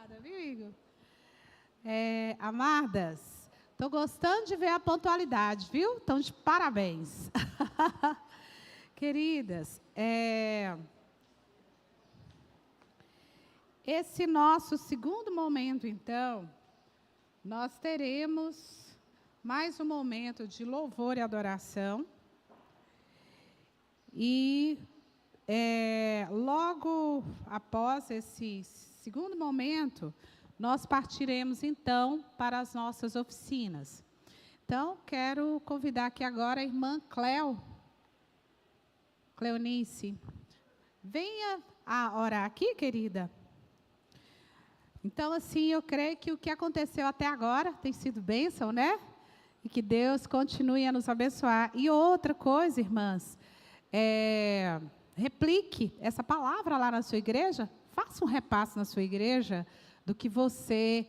Obrigada, viu, Igor? Amadas, estou gostando de ver a pontualidade, viu? Então, de parabéns. Queridas, esse nosso segundo momento, então, nós teremos mais um momento de louvor e adoração. E logo após esse segundo momento, nós partiremos, então, para as nossas oficinas. Então, quero convidar aqui agora a irmã Cleonice. Venha orar aqui, querida. Então, assim, eu creio que o que aconteceu até agora tem sido bênção, né? E que Deus continue a nos abençoar. E outra coisa, irmãs, replique essa palavra lá na sua igreja, faça um repasse na sua igreja do que você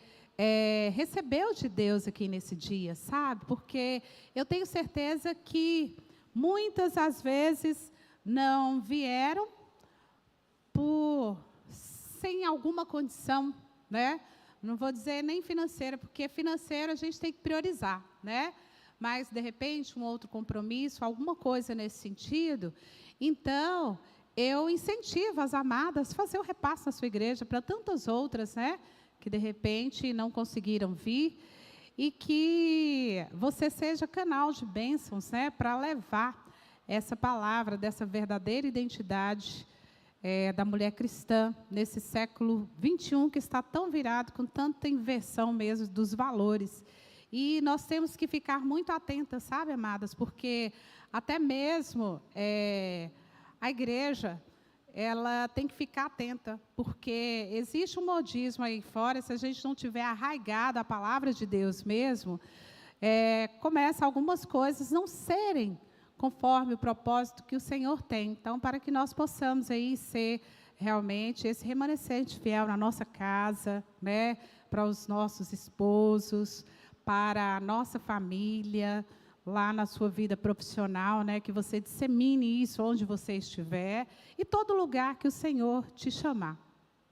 recebeu de Deus aqui nesse dia, sabe? Porque eu tenho certeza que muitas às vezes não vieram sem alguma condição, né? Não vou dizer nem financeira, porque financeiro a gente tem que priorizar, né? Mas, de repente, um outro compromisso, alguma coisa nesse sentido. Então, eu incentivo as amadas a fazer o repasse na sua igreja para tantas outras, né? Que, de repente, não conseguiram vir. E que você seja canal de bênçãos, né? Para levar essa palavra dessa verdadeira identidade da mulher cristã, nesse século XXI, que está tão virado, com tanta inversão mesmo dos valores. E nós temos que ficar muito atentas, sabe, amadas? Porque até mesmo a igreja, ela tem que ficar atenta, porque existe um modismo aí fora, se a gente não tiver arraigado a palavra de Deus mesmo, começa algumas coisas não serem conforme o propósito que o Senhor tem. Então, para que nós possamos aí ser realmente esse remanescente fiel na nossa casa, né, para os nossos esposos, para a nossa família, lá na sua vida profissional, né, que você dissemine isso onde você estiver, e todo lugar que o Senhor te chamar,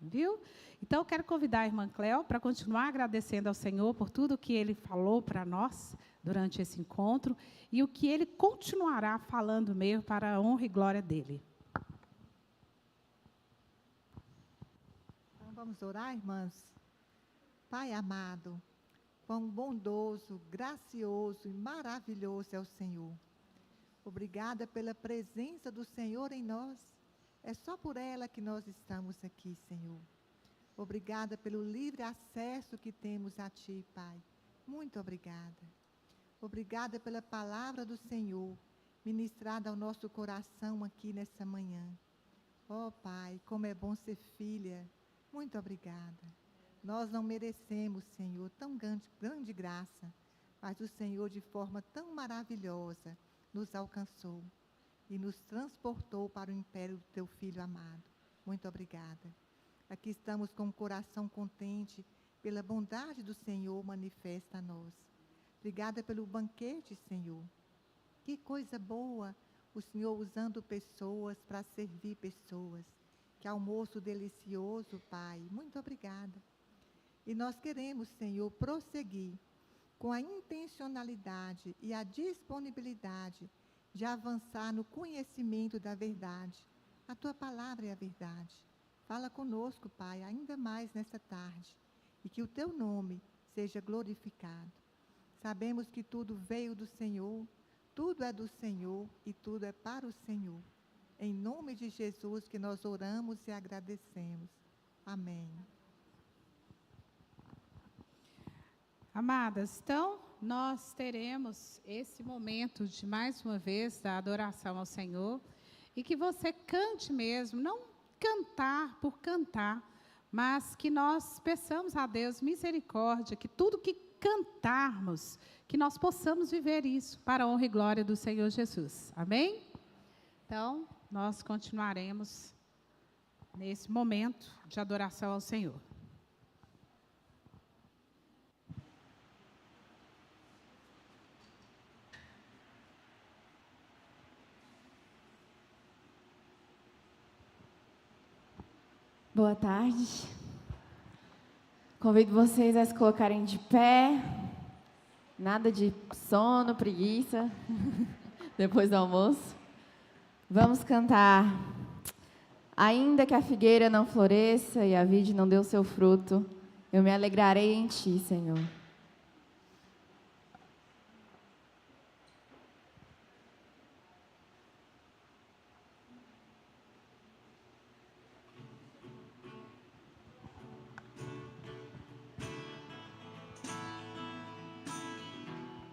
viu? Então, eu quero convidar a irmã Cléo para continuar agradecendo ao Senhor por tudo que Ele falou para nós durante esse encontro, e o que Ele continuará falando mesmo para a honra e glória dEle. Então, vamos orar, irmãs? Pai amado, quão bondoso, gracioso e maravilhoso é o Senhor. Obrigada pela presença do Senhor em nós. É só por ela que nós estamos aqui, Senhor. Obrigada pelo livre acesso que temos a Ti, Pai. Muito obrigada. Obrigada pela palavra do Senhor, ministrada ao nosso coração aqui nessa manhã. Ó Pai, como é bom ser filha. Muito obrigada. Nós não merecemos, Senhor, tão grande graça, mas o Senhor, de forma tão maravilhosa, nos alcançou e nos transportou para o império do Teu Filho amado. Muito obrigada. Aqui estamos com o coração contente pela bondade do Senhor manifesta a nós. Obrigada pelo banquete, Senhor. Que coisa boa o Senhor usando pessoas para servir pessoas. Que almoço delicioso, Pai. Muito obrigada. E nós queremos, Senhor, prosseguir com a intencionalidade e a disponibilidade de avançar no conhecimento da verdade. A Tua palavra é a verdade. Fala conosco, Pai, ainda mais nessa tarde, e que o Teu nome seja glorificado. Sabemos que tudo veio do Senhor, tudo é do Senhor e tudo é para o Senhor. Em nome de Jesus que nós oramos e agradecemos. Amém. Amadas, então, nós teremos esse momento de, mais uma vez, da adoração ao Senhor, e que você cante mesmo, não cantar por cantar, mas que nós peçamos a Deus misericórdia, que tudo que cantarmos, que nós possamos viver isso para a honra e glória do Senhor Jesus. Amém? Então, nós continuaremos nesse momento de adoração ao Senhor. Boa tarde. Convido vocês a se colocarem de pé. Nada de sono, preguiça, depois do almoço. Vamos cantar. Ainda que a figueira não floresça e a vide não dê o seu fruto, eu me alegrarei em ti, Senhor.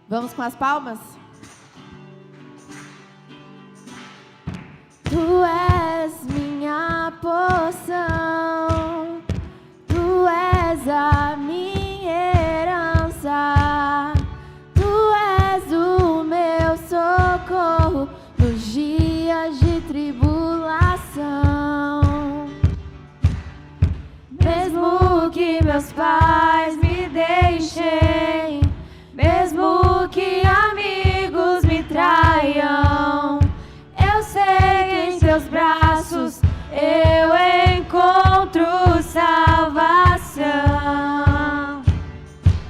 Vamos com as palmas? Tu és minha porção, tu és a minha herança, tu és o meu socorro nos dias de tribulação. Mesmo que meus pais me deixem, mesmo que amigos me traiam, eu sei que em seus braços eu encontro salvação.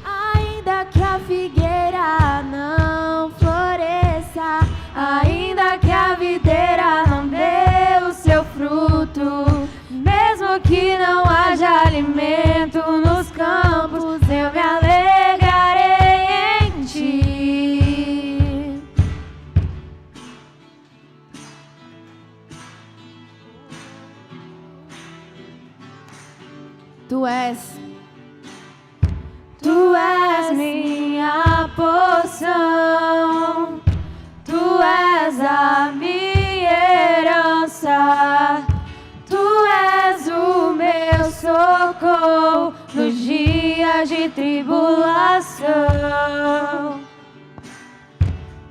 Ainda que a figueira não floresça, ainda que a videira não dê o seu fruto, mesmo que não haja alimento nos campos, eu me alegrarei em ti. Tu és minha porção, tu és a minha herança, tu és o meu socorro nos dias de tribulação.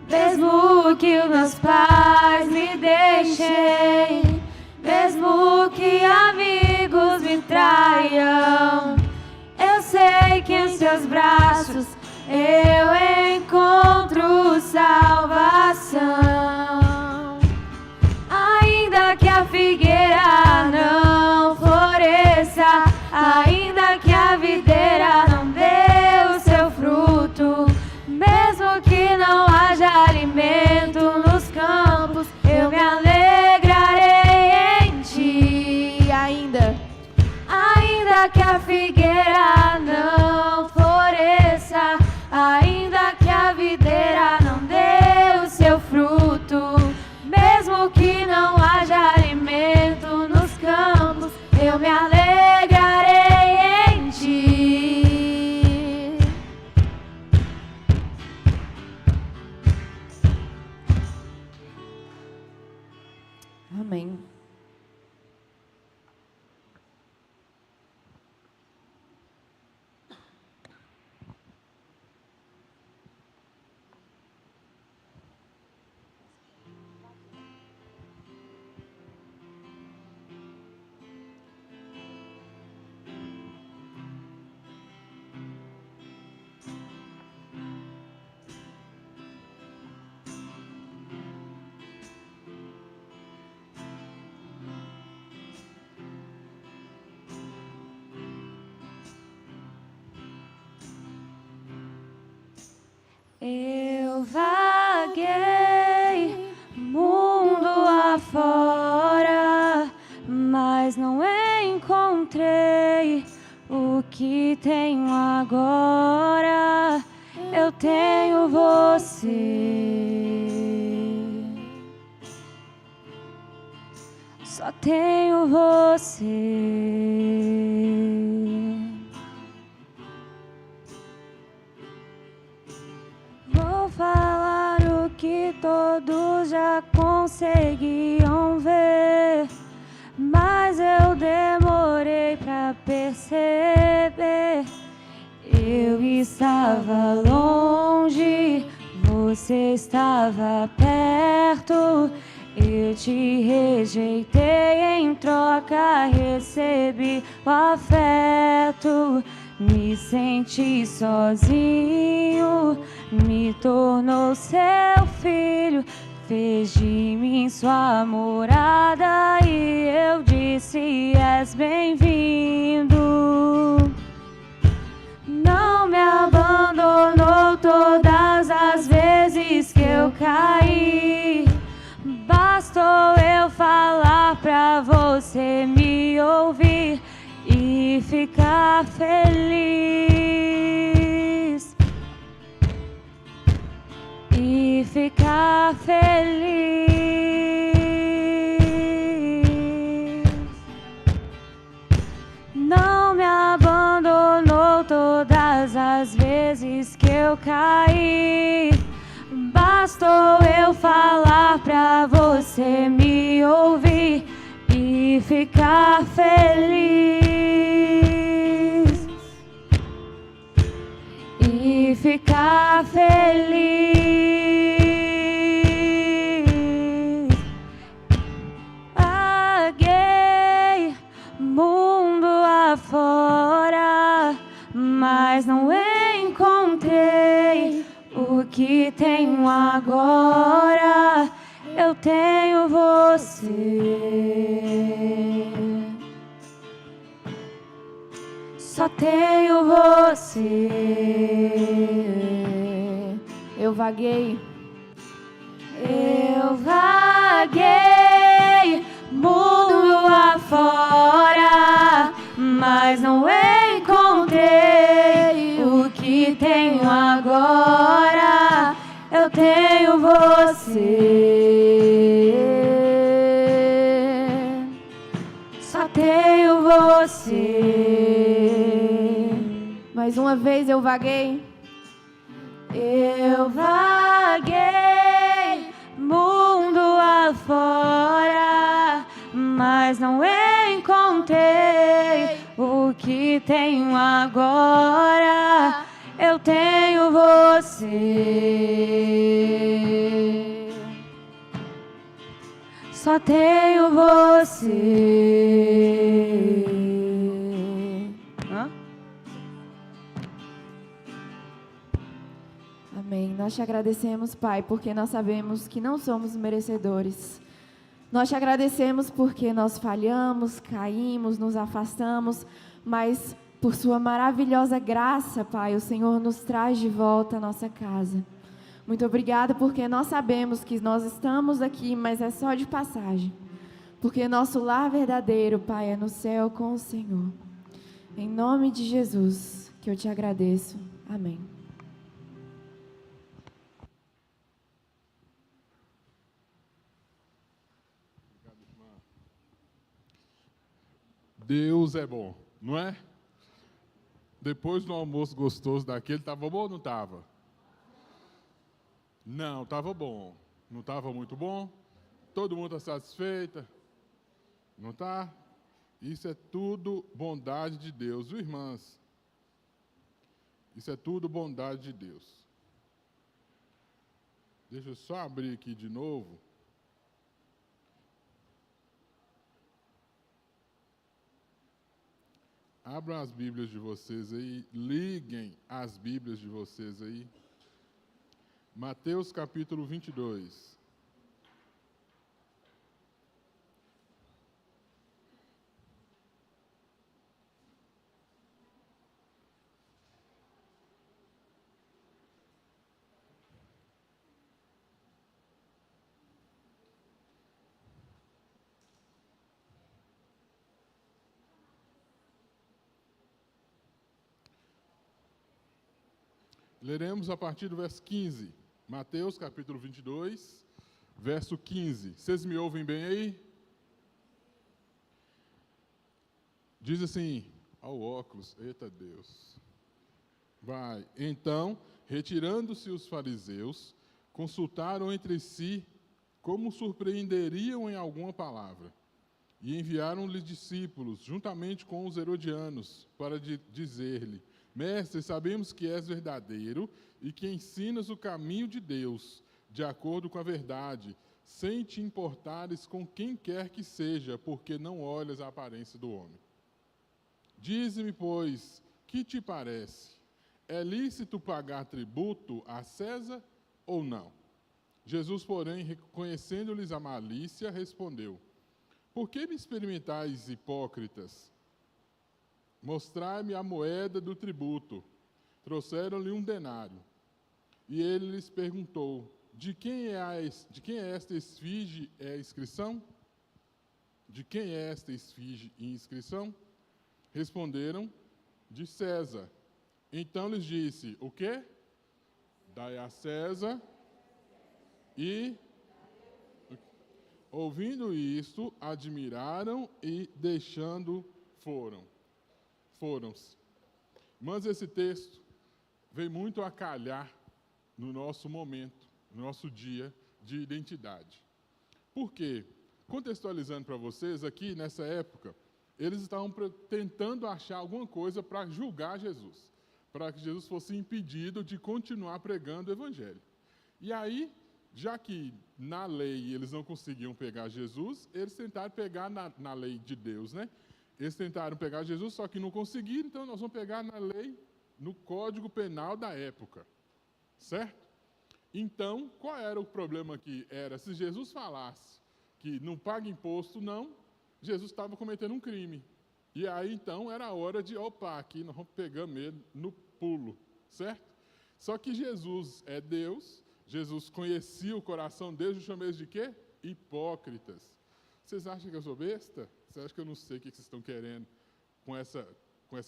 Mesmo que os meus pais me deixem, mesmo que amigos me traiam, eu sei que em seus braços eu encontro salvação. Ainda que a figueira não floresça, ainda que a videira não dê o seu fruto, mesmo que não haja alimento nos campos, eu me alegrarei em ti. Ainda que a figueira não floresça, ainda que a videira não dê o seu fruto, mesmo que não haja alimento nos campos, eu me alegrarei em ti. Amém. Eu vaguei mundo afora, mas não encontrei o que tenho agora. Eu tenho você, só tenho você. Vou falar o que todos já conseguiam ver, mas eu demorei pra perceber. Eu estava longe, você estava perto. Eu te rejeitei, em troca recebi o afeto. Me senti sozinho, me tornou seu filho, fez de mim sua morada e eu disse: és bem-vindo. você me ouvir e ficar feliz. E ficar feliz. Não me abandonou todas as vezes que eu caí. Bastou eu falar pra você me ouvir e ficar feliz. E ficar feliz. Vaguei mundo afora, mas não encontrei o que tenho agora. Eu tenho você. Só tenho você. Eu vaguei mundo afora, mas não encontrei o que tenho agora. Eu tenho você. Só tenho você. Mais uma vez eu vaguei. Eu vaguei mundo afora, mas não encontrei o que tenho agora. Eu tenho você. Só tenho você. Amém. Nós te agradecemos, Pai, porque nós sabemos que não somos merecedores. Nós te agradecemos porque nós falhamos, caímos, nos afastamos, mas por sua maravilhosa graça, Pai, o Senhor nos traz de volta à nossa casa. Muito obrigada porque nós sabemos que nós estamos aqui, mas é só de passagem. Porque nosso lar verdadeiro, Pai, é no céu com o Senhor. Em nome de Jesus, que eu te agradeço. Amém. Deus é bom, não é? Depois do almoço gostoso daquele, estava bom ou não estava? Não, estava bom. Não estava muito bom? Todo mundo está satisfeito? Não está? Isso é tudo bondade de Deus, viu, irmãs? Isso é tudo bondade de Deus. Deixa eu só abrir aqui de novo. Abram as Bíblias de vocês aí, liguem as Bíblias de vocês aí. Mateus capítulo 22. Leremos a partir do verso 15. Mateus, capítulo 22, verso 15. Vocês me ouvem bem aí? Diz assim, ao óculos, eita Deus. Vai. Então, retirando-se os fariseus, consultaram entre si como surpreenderiam em alguma palavra. E enviaram-lhe discípulos, juntamente com os herodianos, para dizer-lhe: Mestre, sabemos que és verdadeiro e que ensinas o caminho de Deus, de acordo com a verdade, sem te importares com quem quer que seja, porque não olhas a aparência do homem. Dize-me, pois, que te parece? É lícito pagar tributo a César ou não? Jesus, porém, reconhecendo-lhes a malícia, respondeu: Por que me experimentais, hipócritas? Mostrai-me a moeda do tributo. Trouxeram-lhe um denário. E ele lhes perguntou: De quem é esta esfinge, é a inscrição? de quem é esta esfinge e inscrição? Responderam, de César. Então lhes disse, o quê? Dai a César e... Ouvindo isto, admiraram e, deixando, foram-se. Mas esse texto vem muito a calhar no nosso momento, no nosso dia de identidade. Por quê? Contextualizando para vocês, aqui nessa época, eles estavam tentando achar alguma coisa para julgar Jesus, para que Jesus fosse impedido de continuar pregando o Evangelho. E aí, já que na lei eles não conseguiam pegar Jesus, eles tentaram pegar na lei de Deus, né? Eles tentaram pegar Jesus, só que não conseguiram, então nós vamos pegar na lei, no Código Penal da época, certo? Então, qual era o problema aqui? Era, se Jesus falasse que não paga imposto, não, Jesus estava cometendo um crime. E aí, então, era a hora de, opa, aqui nós vamos pegar mesmo no pulo, certo? Só que Jesus é Deus, Jesus conhecia o coração deles, eu chamei eles de quê? Hipócritas. Vocês acham que eu sou besta? Vocês acham que eu não sei o que vocês estão querendo com essa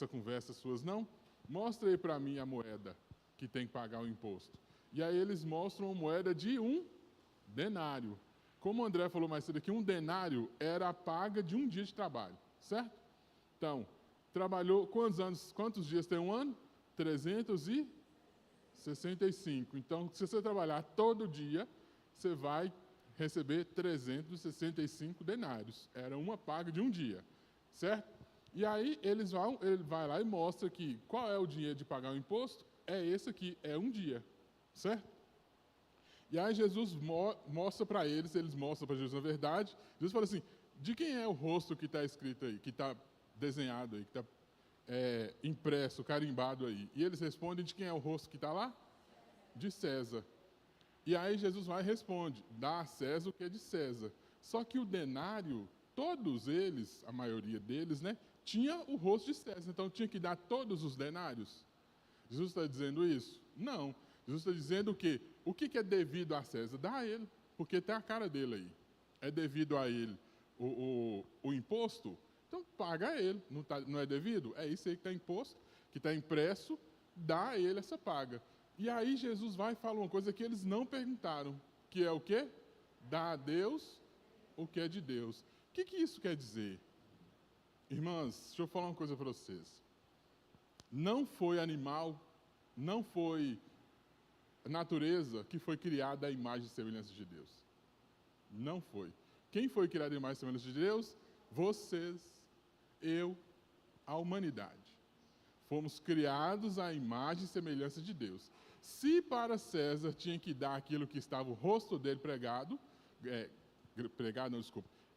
conversa suas, não? Mostra aí para mim a moeda que tem que pagar o imposto. E aí eles mostram a moeda de 1 denário. Como o André falou mais cedo aqui, 1 denário era a paga de um dia de trabalho, certo? Então, trabalhou quantos dias tem um ano? 365. Então, se você trabalhar todo dia, você vai receber 365 denários. Era uma paga de um dia, certo? E aí ele vai lá e mostra que qual é o dinheiro de pagar o imposto? É esse aqui, é um dia, certo? E aí Jesus mostra para eles mostram para Jesus a verdade. Jesus fala assim, de quem é o rosto que está escrito aí, que está desenhado aí, que está impresso, carimbado aí? E eles respondem, de quem é o rosto que está lá? De César. E aí Jesus vai e responde, dá a César o que é de César. Só que o denário, todos eles, a maioria deles, né, tinha o rosto de César, então tinha que dar todos os denários. Jesus está dizendo isso? Não. Jesus está dizendo o quê? O que é devido a César? Dá a ele, porque tem a cara dele aí. É devido a ele o imposto? Então paga a ele. Não é devido? É isso aí que está imposto, que está impresso, dá a ele essa paga. E aí Jesus vai e fala uma coisa que eles não perguntaram, que é o quê? Dá a Deus o que é de Deus. O que isso quer dizer? Irmãs, deixa eu falar uma coisa para vocês. Não foi animal, não foi natureza que foi criada à imagem e semelhança de Deus. Não foi. Quem foi criado à imagem e semelhança de Deus? Vocês, eu, a humanidade. Fomos criados à imagem e semelhança de Deus. Se para César tinha que dar aquilo que estava o rosto dele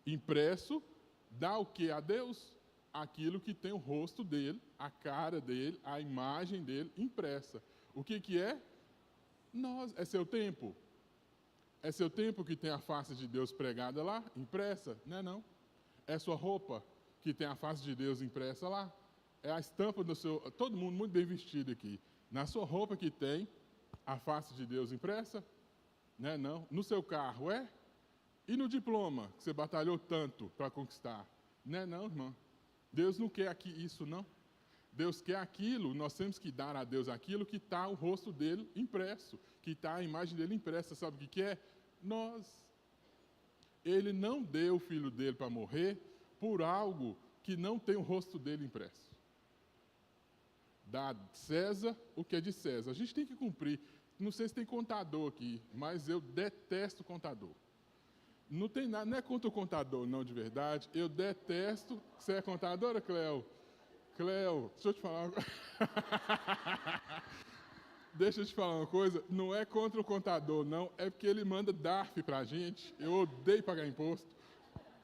impresso, dá o que a Deus? Aquilo que tem o rosto dele, a cara dele, a imagem dele impressa. O que é? É seu tempo. É seu tempo que tem a face de Deus pregada lá, impressa? Não é não. É sua roupa que tem a face de Deus impressa lá? É a estampa do seu... Todo mundo muito bem vestido aqui. Na sua roupa que tem a face de Deus impressa? Não é não. No seu carro, é? E no diploma que você batalhou tanto para conquistar? Não é não, irmão. Deus não quer aqui isso, não. Deus quer aquilo, nós temos que dar a Deus aquilo que está o rosto dele impresso, que está a imagem dele impressa. Sabe o que é? Nós. Ele não deu o filho dele para morrer por algo que não tem o rosto dele impresso. Dá a César o que é de César. A gente tem que cumprir. Não sei se tem contador aqui, mas eu detesto contador. Não tem nada, não é contra o contador, não, de verdade. Eu detesto. Você é contadora, Cleo? Cleo, deixa eu te falar uma coisa. Deixa eu te falar uma coisa. Não é contra o contador, não. É porque ele manda DARF pra gente. Eu odeio pagar imposto.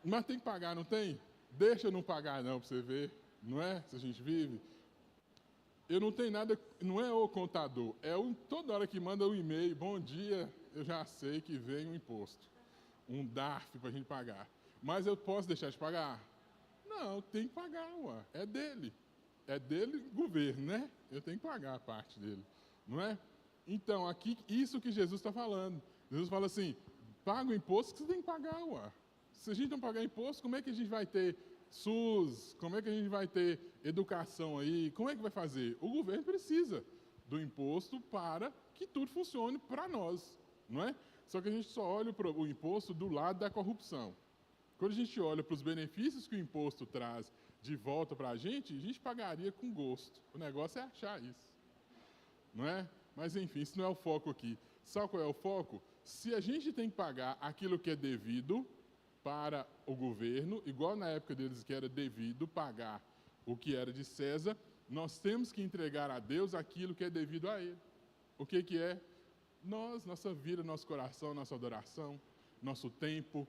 Mas tem que pagar, não tem? Deixa eu não pagar, não, para você ver. Não é? Se a gente vive. Eu não tenho nada. Não é o contador. É toda hora que manda um e-mail. Bom dia, eu já sei que vem um imposto. Um DARF para a gente pagar. Mas eu posso deixar de pagar? Não, tem que pagar, ué. É dele. É dele, governo, né? Eu tenho que pagar a parte dele, não é? Então, aqui, isso que Jesus está falando. Jesus fala assim, paga o imposto que você tem que pagar, ué. Se a gente não pagar imposto, como é que a gente vai ter SUS? Como é que a gente vai ter educação aí? Como é que vai fazer? O governo precisa do imposto para que tudo funcione para nós, não é? Só que a gente só olha o imposto do lado da corrupção. Quando a gente olha para os benefícios que o imposto traz de volta para a gente pagaria com gosto. O negócio é achar isso, não é? Mas, enfim, isso não é o foco aqui. Sabe qual é o foco? Se a gente tem que pagar aquilo que é devido para o governo, igual na época deles que era devido pagar o que era de César, nós temos que entregar a Deus aquilo que é devido a Ele. O que é? Nossa vida, nosso coração, nossa adoração, nosso tempo.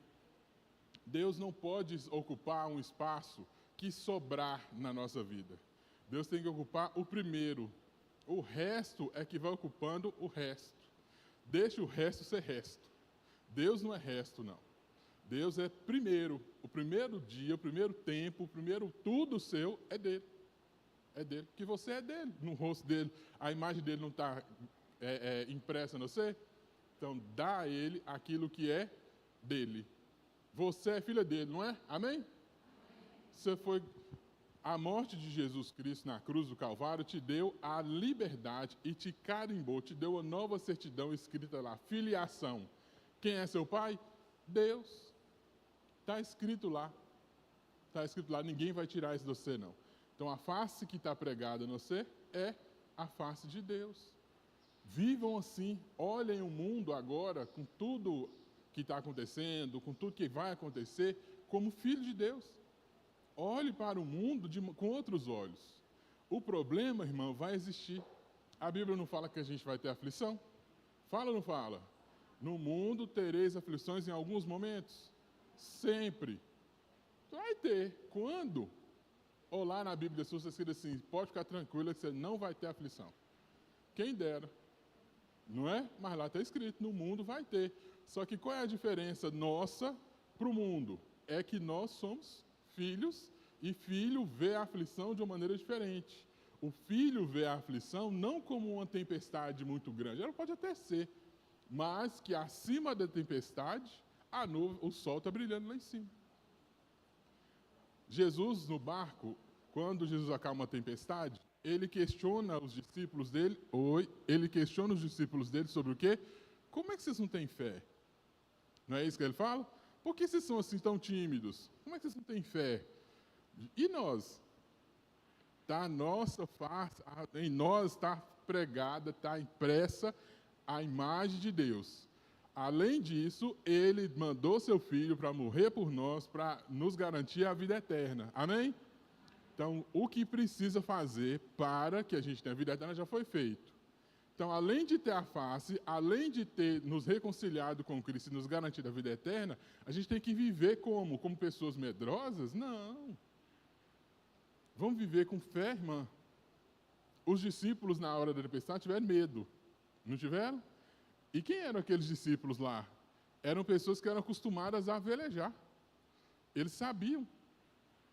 Deus não pode ocupar um espaço que sobrar na nossa vida. Deus tem que ocupar o primeiro. O resto é que vai ocupando o resto. Deixa o resto ser resto. Deus não é resto, não. Deus é primeiro. O primeiro dia, o primeiro tempo, o primeiro tudo seu é dele. É dele. Que você é dele. No rosto dele, a imagem dele não está impressa no você. Então, dá a ele aquilo que é dele. Você é filha dele, não é? Amém? Você foi... A morte de Jesus Cristo na cruz do Calvário te deu a liberdade e te carimbou, te deu a nova certidão escrita lá, filiação. Quem é seu pai? Deus. Está escrito lá. Está escrito lá, ninguém vai tirar isso de você, não. Então, a face que está pregada no você é a face de Deus. Vivam assim, olhem o mundo agora, com tudo que está acontecendo, com tudo que vai acontecer, como filho de Deus. Olhe para o mundo com outros olhos. O problema, irmão, vai existir. A Bíblia não fala que a gente vai ter aflição? Fala ou não fala? No mundo tereis aflições em alguns momentos. Sempre. Vai ter. Quando? Ou lá na Bíblia está escrito assim, pode ficar tranquila que você não vai ter aflição. Quem dera. Não é? Mas lá está escrito, no mundo vai ter. Só que qual é a diferença nossa para o mundo? É que nós somos filhos, e filho vê a aflição de uma maneira diferente. O filho vê a aflição não como uma tempestade muito grande, ela pode até ser, mas que acima da tempestade, o sol está brilhando lá em cima. Jesus, no barco, quando Jesus acalma a tempestade, ele questiona os discípulos dele, sobre o quê? Como é que vocês não têm fé? Não é isso que ele fala? Por que vocês são assim tão tímidos? Como é que vocês não têm fé? E nós? Tá nossa face, em nós está pregada, está impressa a imagem de Deus. Além disso, ele mandou seu filho para morrer por nós, para nos garantir a vida eterna. Amém? Então, o que precisa fazer para que a gente tenha a vida eterna já foi feito. Então, além de ter a face, além de ter nos reconciliado com Cristo e nos garantido a vida eterna, a gente tem que viver como? Como pessoas medrosas? Não. Vamos viver com fé, irmã. Os discípulos, na hora da tempestade, tiveram medo. Não tiveram? E quem eram aqueles discípulos lá? Eram pessoas que eram acostumadas a velejar. Eles sabiam,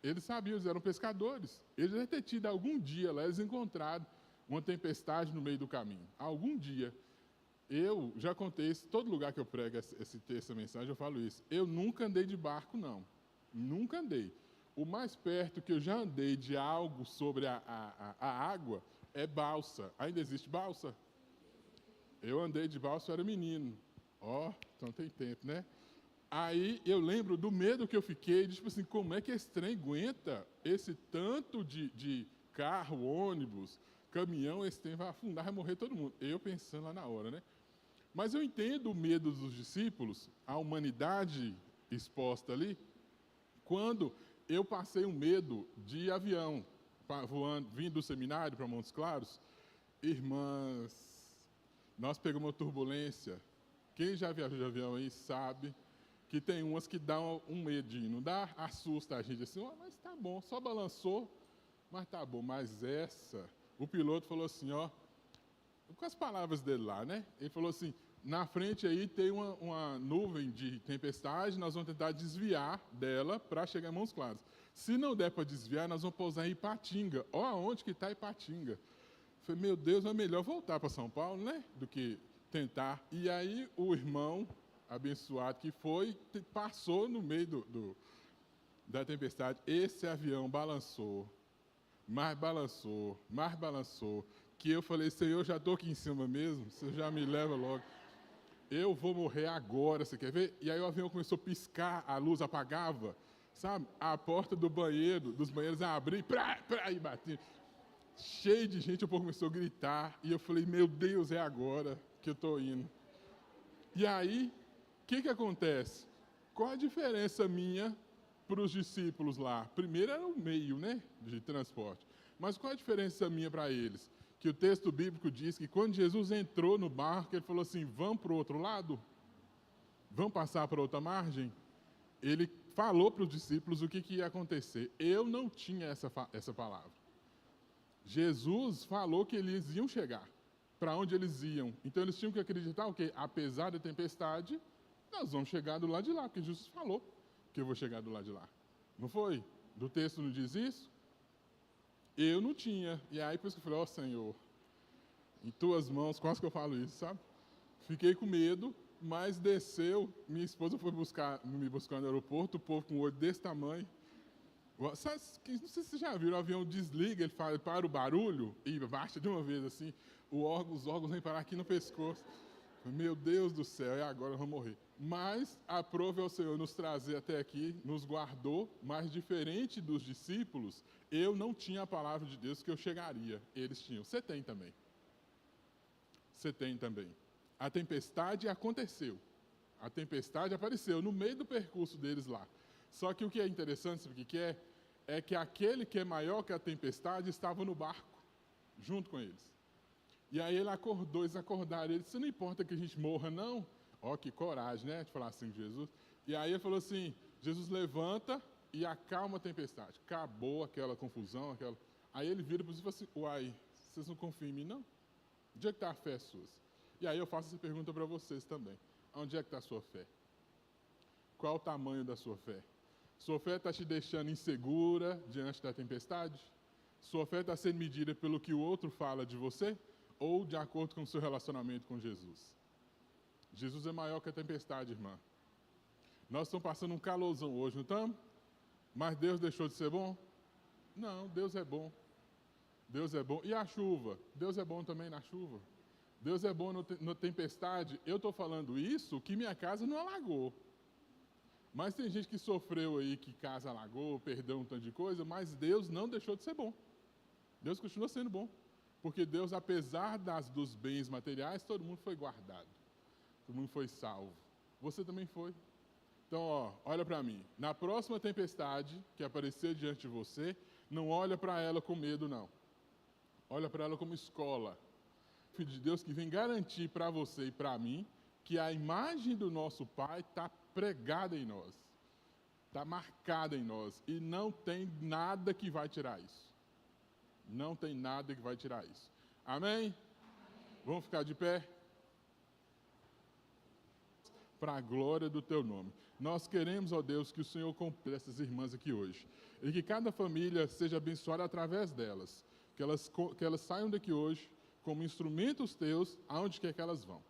eles eram pescadores. Eles devem ter tido algum dia lá, eles encontraram uma tempestade no meio do caminho. Algum dia. Eu já contei isso, todo lugar que eu prego essa mensagem, eu falo isso. Eu nunca andei de barco, não. Nunca andei. O mais perto que eu já andei de algo sobre a água é balsa. Ainda existe balsa? Eu andei de balsa, eu era menino. Então tem tempo, né? Aí eu lembro do medo que eu fiquei, de, tipo assim, como é que esse trem aguenta esse tanto de carro, ônibus, caminhão, esse trem vai afundar, vai morrer todo mundo. Eu pensando lá na hora, né? Mas eu entendo o medo dos discípulos, a humanidade exposta ali, quando eu passei um medo de avião, voando, vindo do seminário para Montes Claros. Irmãs, nós pegamos uma turbulência. Quem já viajou de avião aí sabe que tem umas que dão um medinho, não dá? Assusta a gente assim, mas tá bom, só balançou, mas tá bom. Mas essa, o piloto falou assim, com as palavras dele lá, né? Ele falou assim, na frente aí tem uma nuvem de tempestade, nós vamos tentar desviar dela para chegar em Montes Claros. Se não der para desviar, nós vamos pousar em Ipatinga. Aonde que está Ipatinga? Eu falei, meu Deus, é melhor voltar para São Paulo, né? Do que tentar. E aí o irmão, abençoado que foi, passou no meio da tempestade. Esse avião balançou, que eu falei, Senhor, já estou aqui em cima mesmo, você já me leva logo. Eu vou morrer agora, você quer ver? E aí o avião começou a piscar, a luz apagava, sabe? A porta dos banheiros abria, e batia. Cheio de gente, o povo começou a gritar, e eu falei, meu Deus, é agora que eu estou indo. E aí, o que acontece? Qual a diferença minha para os discípulos lá? Primeiro era o meio, né, de transporte. Mas qual a diferença minha para eles? Que o texto bíblico diz que quando Jesus entrou no barco, ele falou assim, vamos para o outro lado? Vamos passar para outra margem? Ele falou para os discípulos o que ia acontecer. Eu não tinha essa palavra. Jesus falou que eles iam chegar. Para onde eles iam. Então eles tinham que acreditar o quê? Apesar da tempestade, nós vamos chegar do lado de lá, porque Jesus falou que eu vou chegar do lado de lá. Não foi? Do texto não diz isso? Eu não tinha. E aí por isso que eu falei, ó Senhor, em tuas mãos, quase que eu falo isso, sabe? Fiquei com medo, mas desceu, minha esposa foi me buscar no aeroporto, o povo com o olho desse tamanho. Não sei se vocês já viram, o avião desliga, ele para o barulho e baixa de uma vez assim, os órgãos vêm parar aqui no pescoço. Meu Deus do céu, e agora vamos morrer. Mas aprove ao Senhor nos trazer até aqui, nos guardou, mas diferente dos discípulos, eu não tinha a palavra de Deus que eu chegaria. Eles tinham. Você tem também. Você tem também. A tempestade aconteceu. A tempestade apareceu no meio do percurso deles lá. Só que o que é interessante, sabe o que é? É que aquele que é maior que a tempestade estava no barco, junto com eles. E aí eles acordaram, ele disse, não importa que a gente morra, não. Ó, que coragem, né, de falar assim com Jesus. E aí ele falou assim, Jesus levanta e acalma a tempestade. Acabou aquela confusão, Aí ele vira para eles e fala assim, uai, vocês não confiam em mim, não? Onde é que está a fé sua? E aí eu faço essa pergunta para vocês também. Onde é que está a sua fé? Qual o tamanho da sua fé? Sua fé está te deixando insegura diante da tempestade? Sua fé está sendo medida pelo que o outro fala de você? Ou de acordo com o seu relacionamento com Jesus? Jesus é maior que a tempestade, irmã. Nós estamos passando um calorzão hoje, não estamos? Mas Deus deixou de ser bom? Não, Deus é bom. Deus é bom. E a chuva? Deus é bom também na chuva. Deus é bom na tempestade. Eu estou falando isso que minha casa não alagou. Mas tem gente que sofreu aí, que casa alagou, perdeu um tanto de coisa, mas Deus não deixou de ser bom. Deus continua sendo bom. Porque Deus, apesar dos bens materiais, todo mundo foi guardado. Todo mundo foi salvo. Você também foi. Então, ó, olha para mim. Na próxima tempestade que aparecer diante de você, não olha para ela com medo, não. Olha para ela como escola. Filho de Deus que vem garantir para você e para mim que a imagem do nosso Pai está pregada em nós. Está marcada em nós. E não tem nada que vai tirar isso. Não tem nada que vai tirar isso. Amém? Amém. Vamos ficar de pé? Para a glória do teu nome. Nós queremos, ó Deus, que o Senhor complete essas irmãs aqui hoje. E que cada família seja abençoada através delas. Que elas saiam daqui hoje como instrumentos teus, aonde quer que elas vão.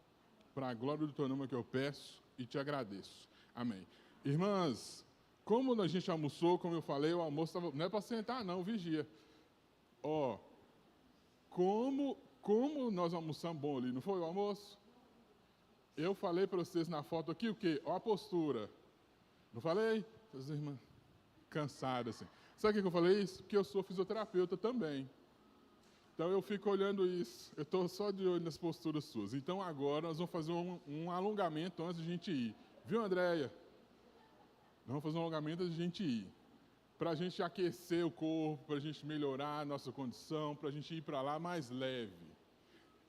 Para a glória do teu nome que eu peço e te agradeço. Amém. Irmãs, como a gente almoçou, como eu falei, o almoço não é para sentar não, vigia. Ó, como nós almoçamos bom ali, não foi o almoço? Eu falei para vocês na foto aqui o quê? Ó a postura. Não falei? As irmãs cansadas assim. Sabe por que eu falei isso? Porque eu sou fisioterapeuta também. Então eu fico olhando isso. Eu estou só de olho nas posturas suas. Então agora nós vamos fazer um alongamento antes de a gente ir. Viu, Andréia? Nós vamos fazer um alongamento antes de a gente ir. Para a gente aquecer o corpo, para a gente melhorar a nossa condição, para a gente ir para lá mais leve.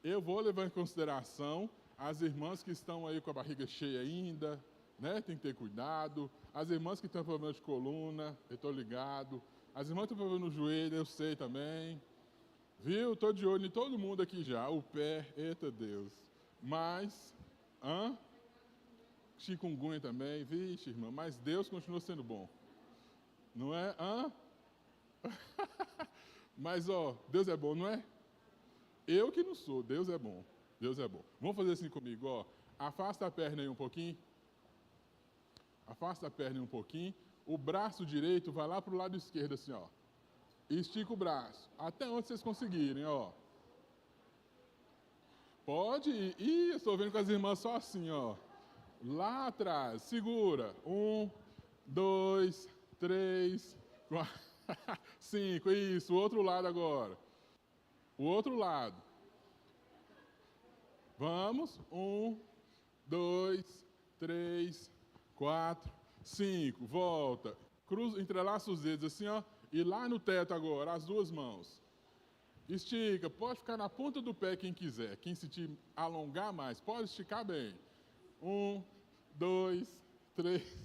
Eu vou levar em consideração as irmãs que estão aí com a barriga cheia ainda, né? Tem que ter cuidado. As irmãs que estão com problema de coluna, eu estou ligado. As irmãs que estão com problema no joelho, eu sei também. Viu? Estou de olho em todo mundo aqui já. O pé, eita Deus. Mas, chikungunya também, vixe, irmã. Mas Deus continua sendo bom. Não é? Mas, ó, Deus é bom, não é? Eu que não sou, Deus é bom. Deus é bom. Vamos fazer assim comigo, ó. Afasta a perna aí um pouquinho. Afasta a perna um pouquinho. O braço direito vai lá para o lado esquerdo, assim, ó. Estica o braço. Até onde vocês conseguirem, ó. Pode ir. Ih, eu estou vendo com as irmãs só assim, ó. Lá atrás. Segura. 1, 2, 3, 4, 5. Isso. O outro lado agora. O outro lado. Vamos. 1, 2, 3, 4, 5. Volta. Cruza, entrelaça os dedos assim, ó. E lá no teto agora, as duas mãos. Estica. Pode ficar na ponta do pé quem quiser. Quem se te alongar mais, pode esticar bem. 1, 2, 3,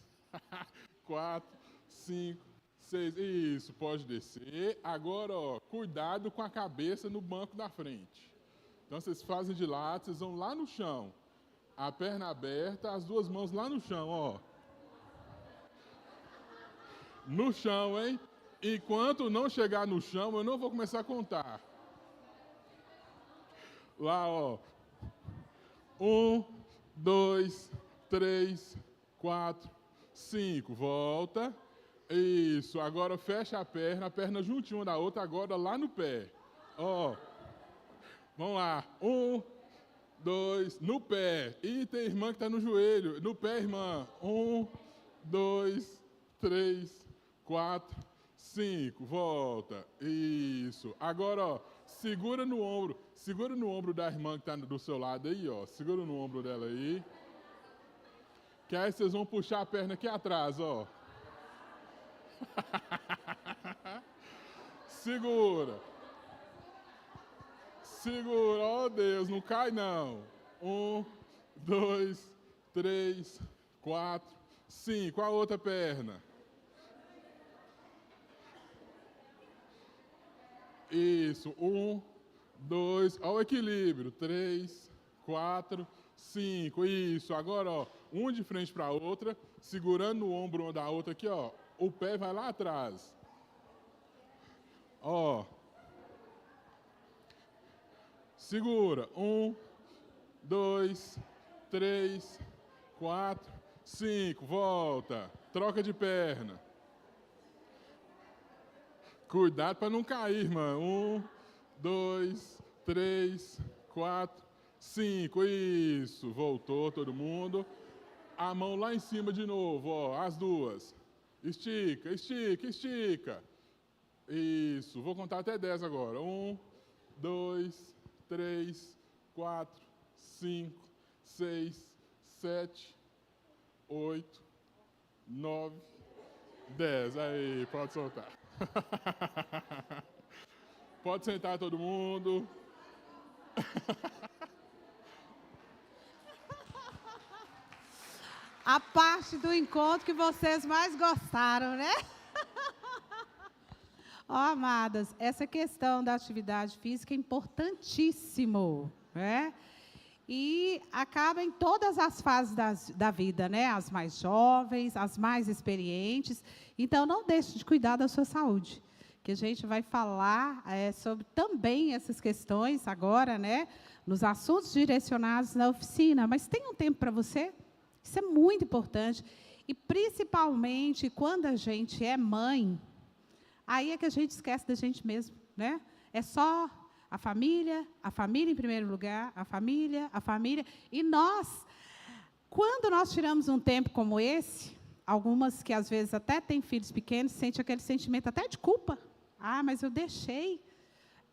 4, 5, 6. Isso, pode descer. Agora, ó, cuidado com a cabeça no banco da frente. Então, vocês fazem de lado, vocês vão lá no chão. A perna aberta, as duas mãos lá no chão, ó. No chão, hein? Enquanto não chegar no chão, eu não vou começar a contar. Lá, ó. 1, 2, 3, 4, 5. Volta. Isso. Agora fecha a perna juntinho uma da outra, agora lá no pé. Ó. Vamos lá. 1, 2, no pé. E tem irmã que está no joelho. No pé, irmã. 1, 2, 3, 4, 5. Volta. Isso. Agora, ó. Segura no ombro da irmã que está do seu lado aí, ó. Segura no ombro dela aí. Que aí vocês vão puxar a perna aqui atrás, ó. Segura. Segura, ó Deus, não cai não. 1, 2, 3, 4, 5. A outra perna. Isso, 1, 2, ó o equilíbrio, 3, 4, 5, isso, agora, ó, um de frente para a outra, segurando o ombro da outra aqui, ó, o pé vai lá atrás, ó, segura, 1, 2, 3, 4, 5, volta, troca de perna. Cuidado para não cair, irmã. 1, 2, 3, 4, 5. Isso. Voltou todo mundo. A mão lá em cima de novo, ó. As duas. Estica, estica, estica. Isso. Vou contar até 10 agora. 1, 2, 3, 4, 5, 6, 7, 8, 9, 10. Aí, pode soltar. Pode sentar todo mundo. A parte do encontro que vocês mais gostaram, né? Ó, amadas, essa questão da atividade física é importantíssimo, né? E acaba em todas as fases da vida, né? As mais jovens, as mais experientes. Então, não deixe de cuidar da sua saúde, que a gente vai falar sobre também essas questões agora, né? Nos assuntos direcionados na oficina. Mas tem um tempo para você? Isso é muito importante. E, principalmente, quando a gente é mãe, aí é que a gente esquece da gente mesmo, né? É só a família em primeiro lugar, a família. E nós, quando nós tiramos um tempo como esse, algumas que às vezes até têm filhos pequenos, sentem aquele sentimento até de culpa. Ah, mas eu deixei.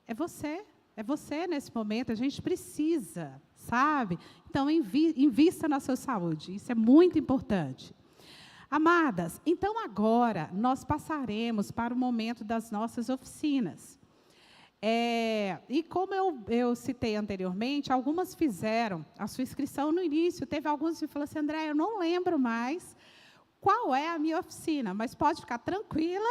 É você nesse momento, a gente precisa, sabe? Então, invista na sua saúde, isso é muito importante. Amadas, então agora nós passaremos para o momento das nossas oficinas. E como eu citei anteriormente, algumas fizeram a sua inscrição no início. Teve alguns que falaram assim, André, eu não lembro mais qual é a minha oficina, mas pode ficar tranquila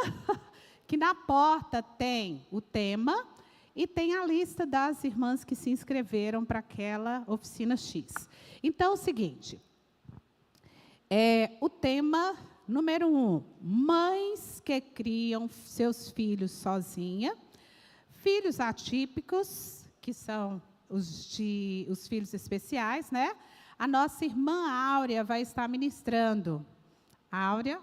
que na porta tem o tema e tem a lista das irmãs que se inscreveram para aquela oficina X. Então, é o seguinte, o tema número 1, mães que criam seus filhos sozinha. Filhos atípicos, que são os filhos especiais, né? A nossa irmã Áurea vai estar ministrando Áurea,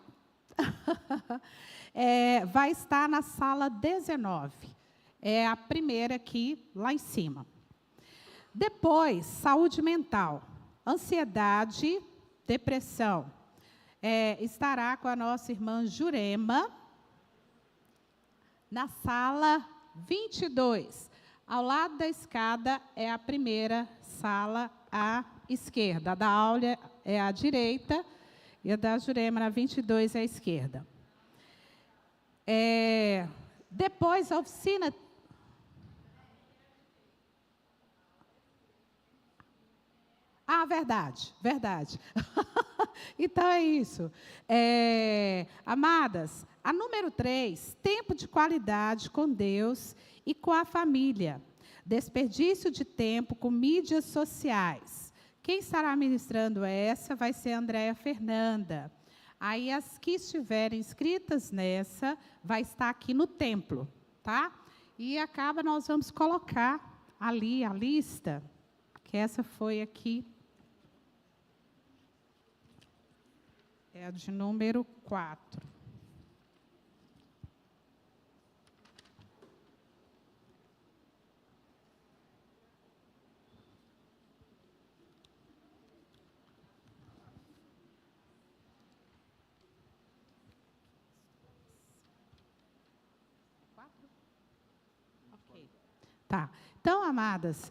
vai estar na sala 19. É a primeira aqui, lá em cima. Depois, saúde mental, ansiedade, depressão. Estará com a nossa irmã Jurema, na sala 22. Ao lado da escada é a primeira sala à esquerda. A da Áurea é à direita e a da Jurema, na 22, é à esquerda. Depois, a oficina... Ah, verdade, verdade. Então, é isso. Amadas, a número 3, tempo de qualidade com Deus e com a família. Desperdício de tempo com mídias sociais. Quem estará ministrando essa vai ser a Andréia Fernanda. Aí, as que estiverem inscritas nessa, vai estar aqui no templo, tá? E nós vamos colocar ali a lista, que essa foi aqui. É a de número 4. Ok. Tá. Então, amadas,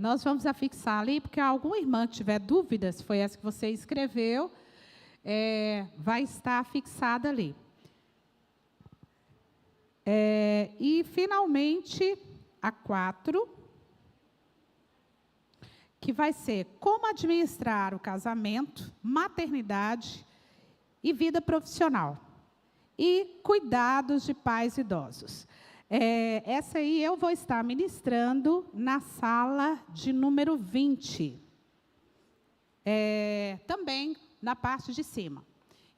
nós vamos afixar ali, porque alguma irmã que tiver dúvidas, foi essa que você escreveu, vai estar fixada ali. E, finalmente, a 4, que vai ser como administrar o casamento, maternidade e vida profissional. E cuidados de pais idosos. Essa aí eu vou estar ministrando na sala de número 20. Também na parte de cima.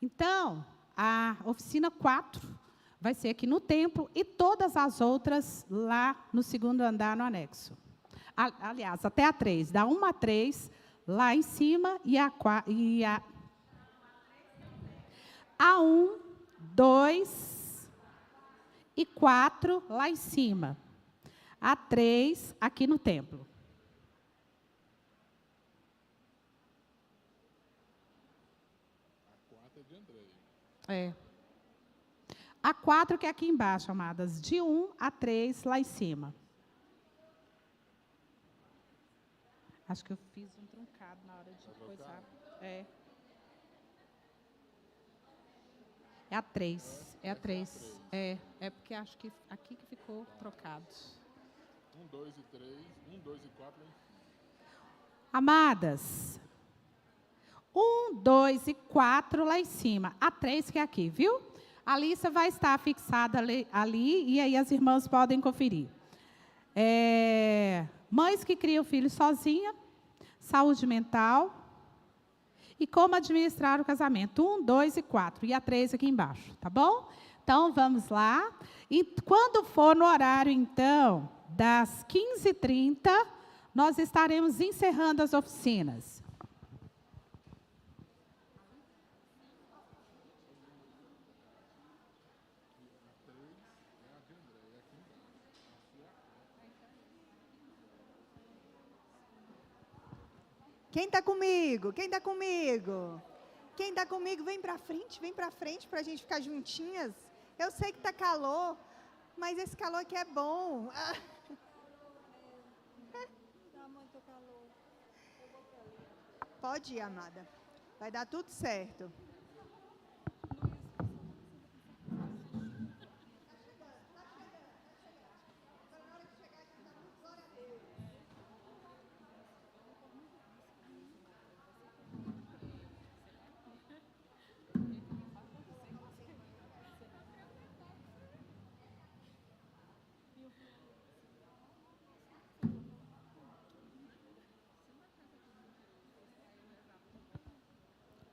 Então, a oficina 4 vai ser aqui no templo e todas as outras lá no segundo andar, no anexo. Aliás, até a 3. Da 1 a 3, lá em cima, e a 1, 2 e 4 lá em cima. A 3 aqui no templo. A 4 que é aqui embaixo, amadas. De 1 a 3 lá em cima. Acho que eu fiz um truncado na hora de coisar. É a 3. É a 3. É porque acho que aqui que ficou trocado. 1, 2 e 3. 1, 2 e 4. Amadas, 1, 2 e 4 lá em cima. A 3 que é aqui, viu? A lista vai estar fixada ali e aí as irmãs podem conferir. Mães que criam filhos sozinha, saúde mental e como administrar o casamento. 1, 2 e 4. E a 3 aqui embaixo, tá bom? Então, vamos lá. E quando for no horário, então, das 15h30, nós estaremos encerrando as oficinas. Quem está comigo? Quem está comigo? Quem está comigo, vem para frente para a gente ficar juntinhas. Eu sei que está calor, mas esse calor aqui é bom. Está muito calor. Pode ir, amada. Vai dar tudo certo.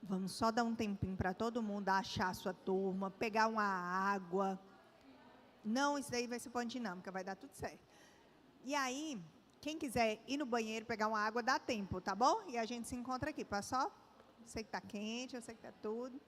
Vamos só dar um tempinho para todo mundo achar a sua turma, pegar uma água. Não, isso daí vai ser ponto dinâmica, vai dar tudo certo. E aí, quem quiser ir no banheiro pegar uma água, dá tempo, tá bom? E a gente se encontra aqui, pessoal. Eu sei que está quente, eu sei que está tudo.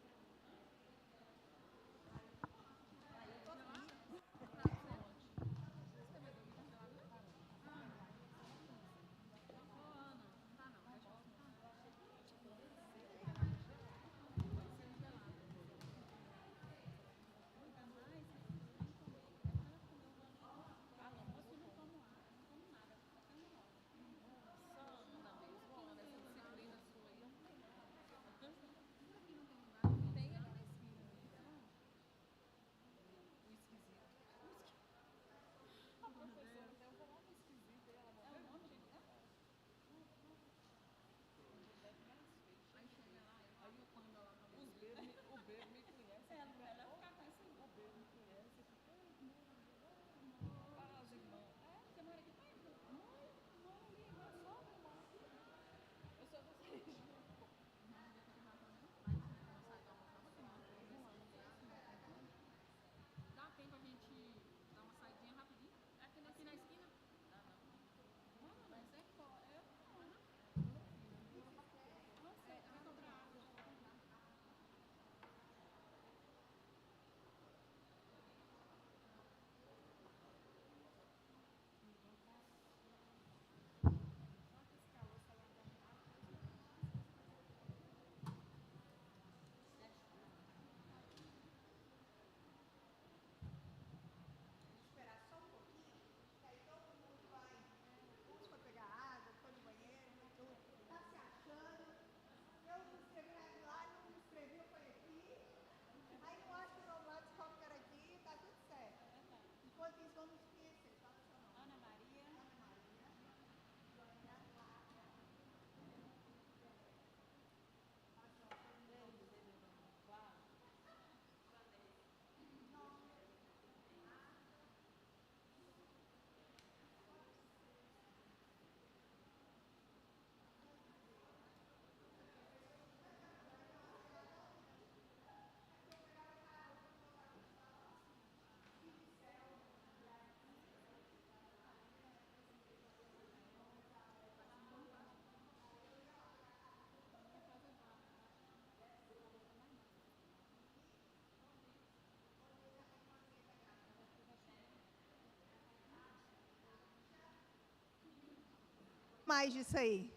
mais disso aí.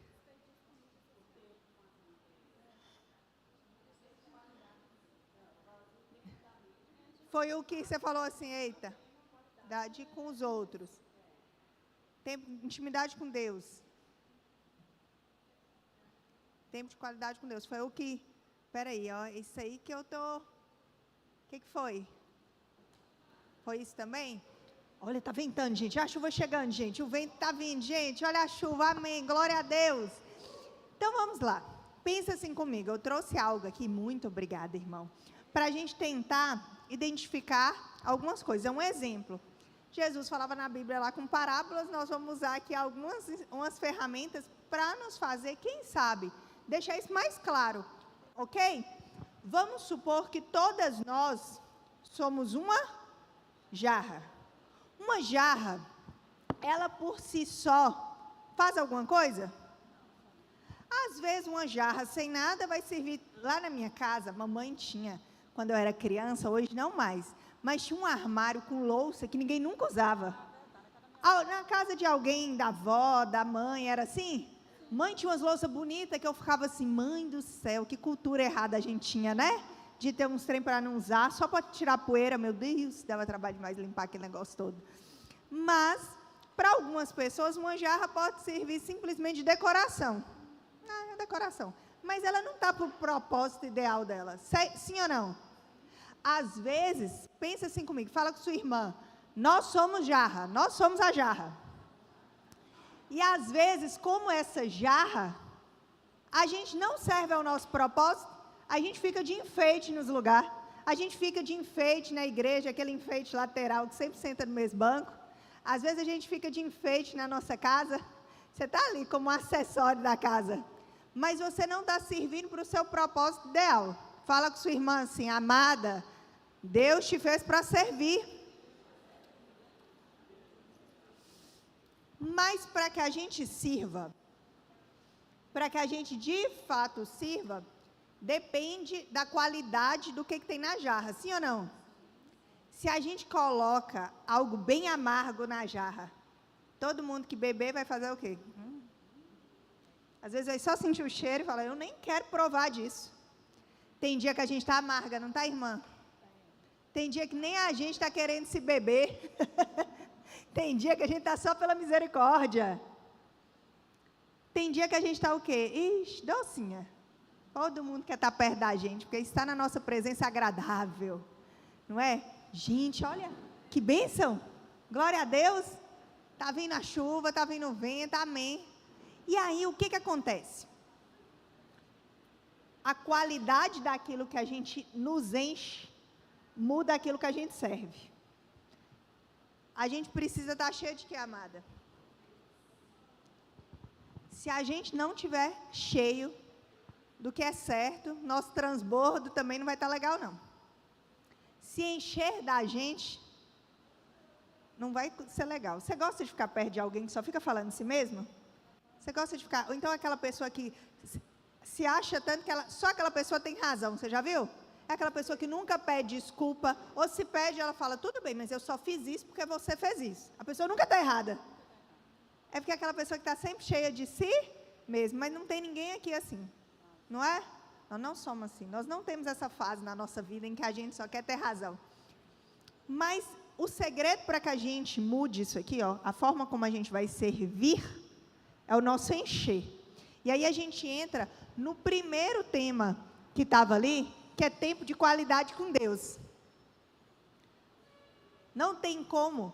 Foi o que você falou assim, eita, intimidade com os outros. Tempo de intimidade com Deus. Tempo de qualidade com Deus. Foi o que, peraí, ó, isso aí que eu tô... O que foi? Foi isso também? Olha, tá ventando, gente. Olha a chuva chegando, gente. O vento tá vindo, gente. Olha a chuva, amém. Glória a Deus. Então, vamos lá. Pensa assim comigo. Eu trouxe algo aqui, muito obrigada, irmão, para a gente tentar identificar algumas coisas. É um exemplo. Jesus falava na Bíblia lá com parábolas. Nós vamos usar aqui umas ferramentas para nos fazer, quem sabe, deixar isso mais claro. Ok? Vamos supor que todas nós somos uma jarra. Uma jarra, ela por si só faz alguma coisa? Às vezes uma jarra sem nada vai servir. Lá na minha casa, mamãe tinha, quando eu era criança, hoje não mais, mas tinha um armário com louça que ninguém nunca usava. Na casa de alguém, da avó, da mãe, era assim? Mãe tinha umas louças bonitas que eu ficava assim, mãe do céu, que cultura errada a gente tinha, né? De ter uns trem para não usar, só para tirar poeira, meu Deus, dava trabalho demais limpar aquele negócio todo. Mas, para algumas pessoas, uma jarra pode servir simplesmente de decoração. É decoração. Mas ela não está para o propósito ideal dela. Sim ou não? Às vezes, pensa assim comigo, fala com sua irmã, nós somos jarra, nós somos a jarra. E às vezes, como essa jarra, a gente não serve ao nosso propósito, a gente fica de enfeite nos lugares, a gente fica de enfeite na igreja, aquele enfeite lateral que sempre senta no mesmo banco, às vezes a gente fica de enfeite na nossa casa, você está ali como um acessório da casa, mas você não está servindo para o seu propósito ideal. Fala com sua irmã assim, amada, Deus te fez para servir. Mas para que a gente sirva, para que a gente de fato sirva, depende da qualidade do que tem na jarra, sim ou não? Se a gente coloca algo bem amargo na jarra, todo mundo que beber vai fazer o quê? Às vezes vai só sentir o cheiro e falar, eu nem quero provar disso. Tem dia que a gente está amarga, não está, irmã? Tem dia que nem a gente está querendo se beber. Tem dia que a gente está só pela misericórdia. Tem dia que a gente está o quê? Ixi, docinha. Todo mundo quer estar perto da gente, porque está na nossa presença agradável. Não é? Gente, olha, que bênção. Glória a Deus. Está vindo a chuva, está vindo o vento, amém. E aí, o que acontece? A qualidade daquilo que a gente nos enche, muda aquilo que a gente serve. A gente precisa estar cheio de quê, amada? Se a gente não tiver cheio do que é certo, nosso transbordo também não vai estar legal, não. Se encher da gente, não vai ser legal. Você gosta de ficar perto de alguém que só fica falando de si mesmo? Você gosta de ficar... Ou então aquela pessoa que se acha tanto que só aquela pessoa tem razão, você já viu? É aquela pessoa que nunca pede desculpa, ou se pede, ela fala, tudo bem, mas eu só fiz isso porque você fez isso. A pessoa nunca está errada. É porque é aquela pessoa que está sempre cheia de si mesmo, mas não tem ninguém aqui assim, não é? Nós não somos assim, nós não temos essa fase na nossa vida em que a gente só quer ter razão. Mas o segredo para que a gente mude isso aqui, ó, a forma como a gente vai servir, é o nosso encher. E aí a gente entra no primeiro tema que estava ali, que é tempo de qualidade com Deus. Não tem como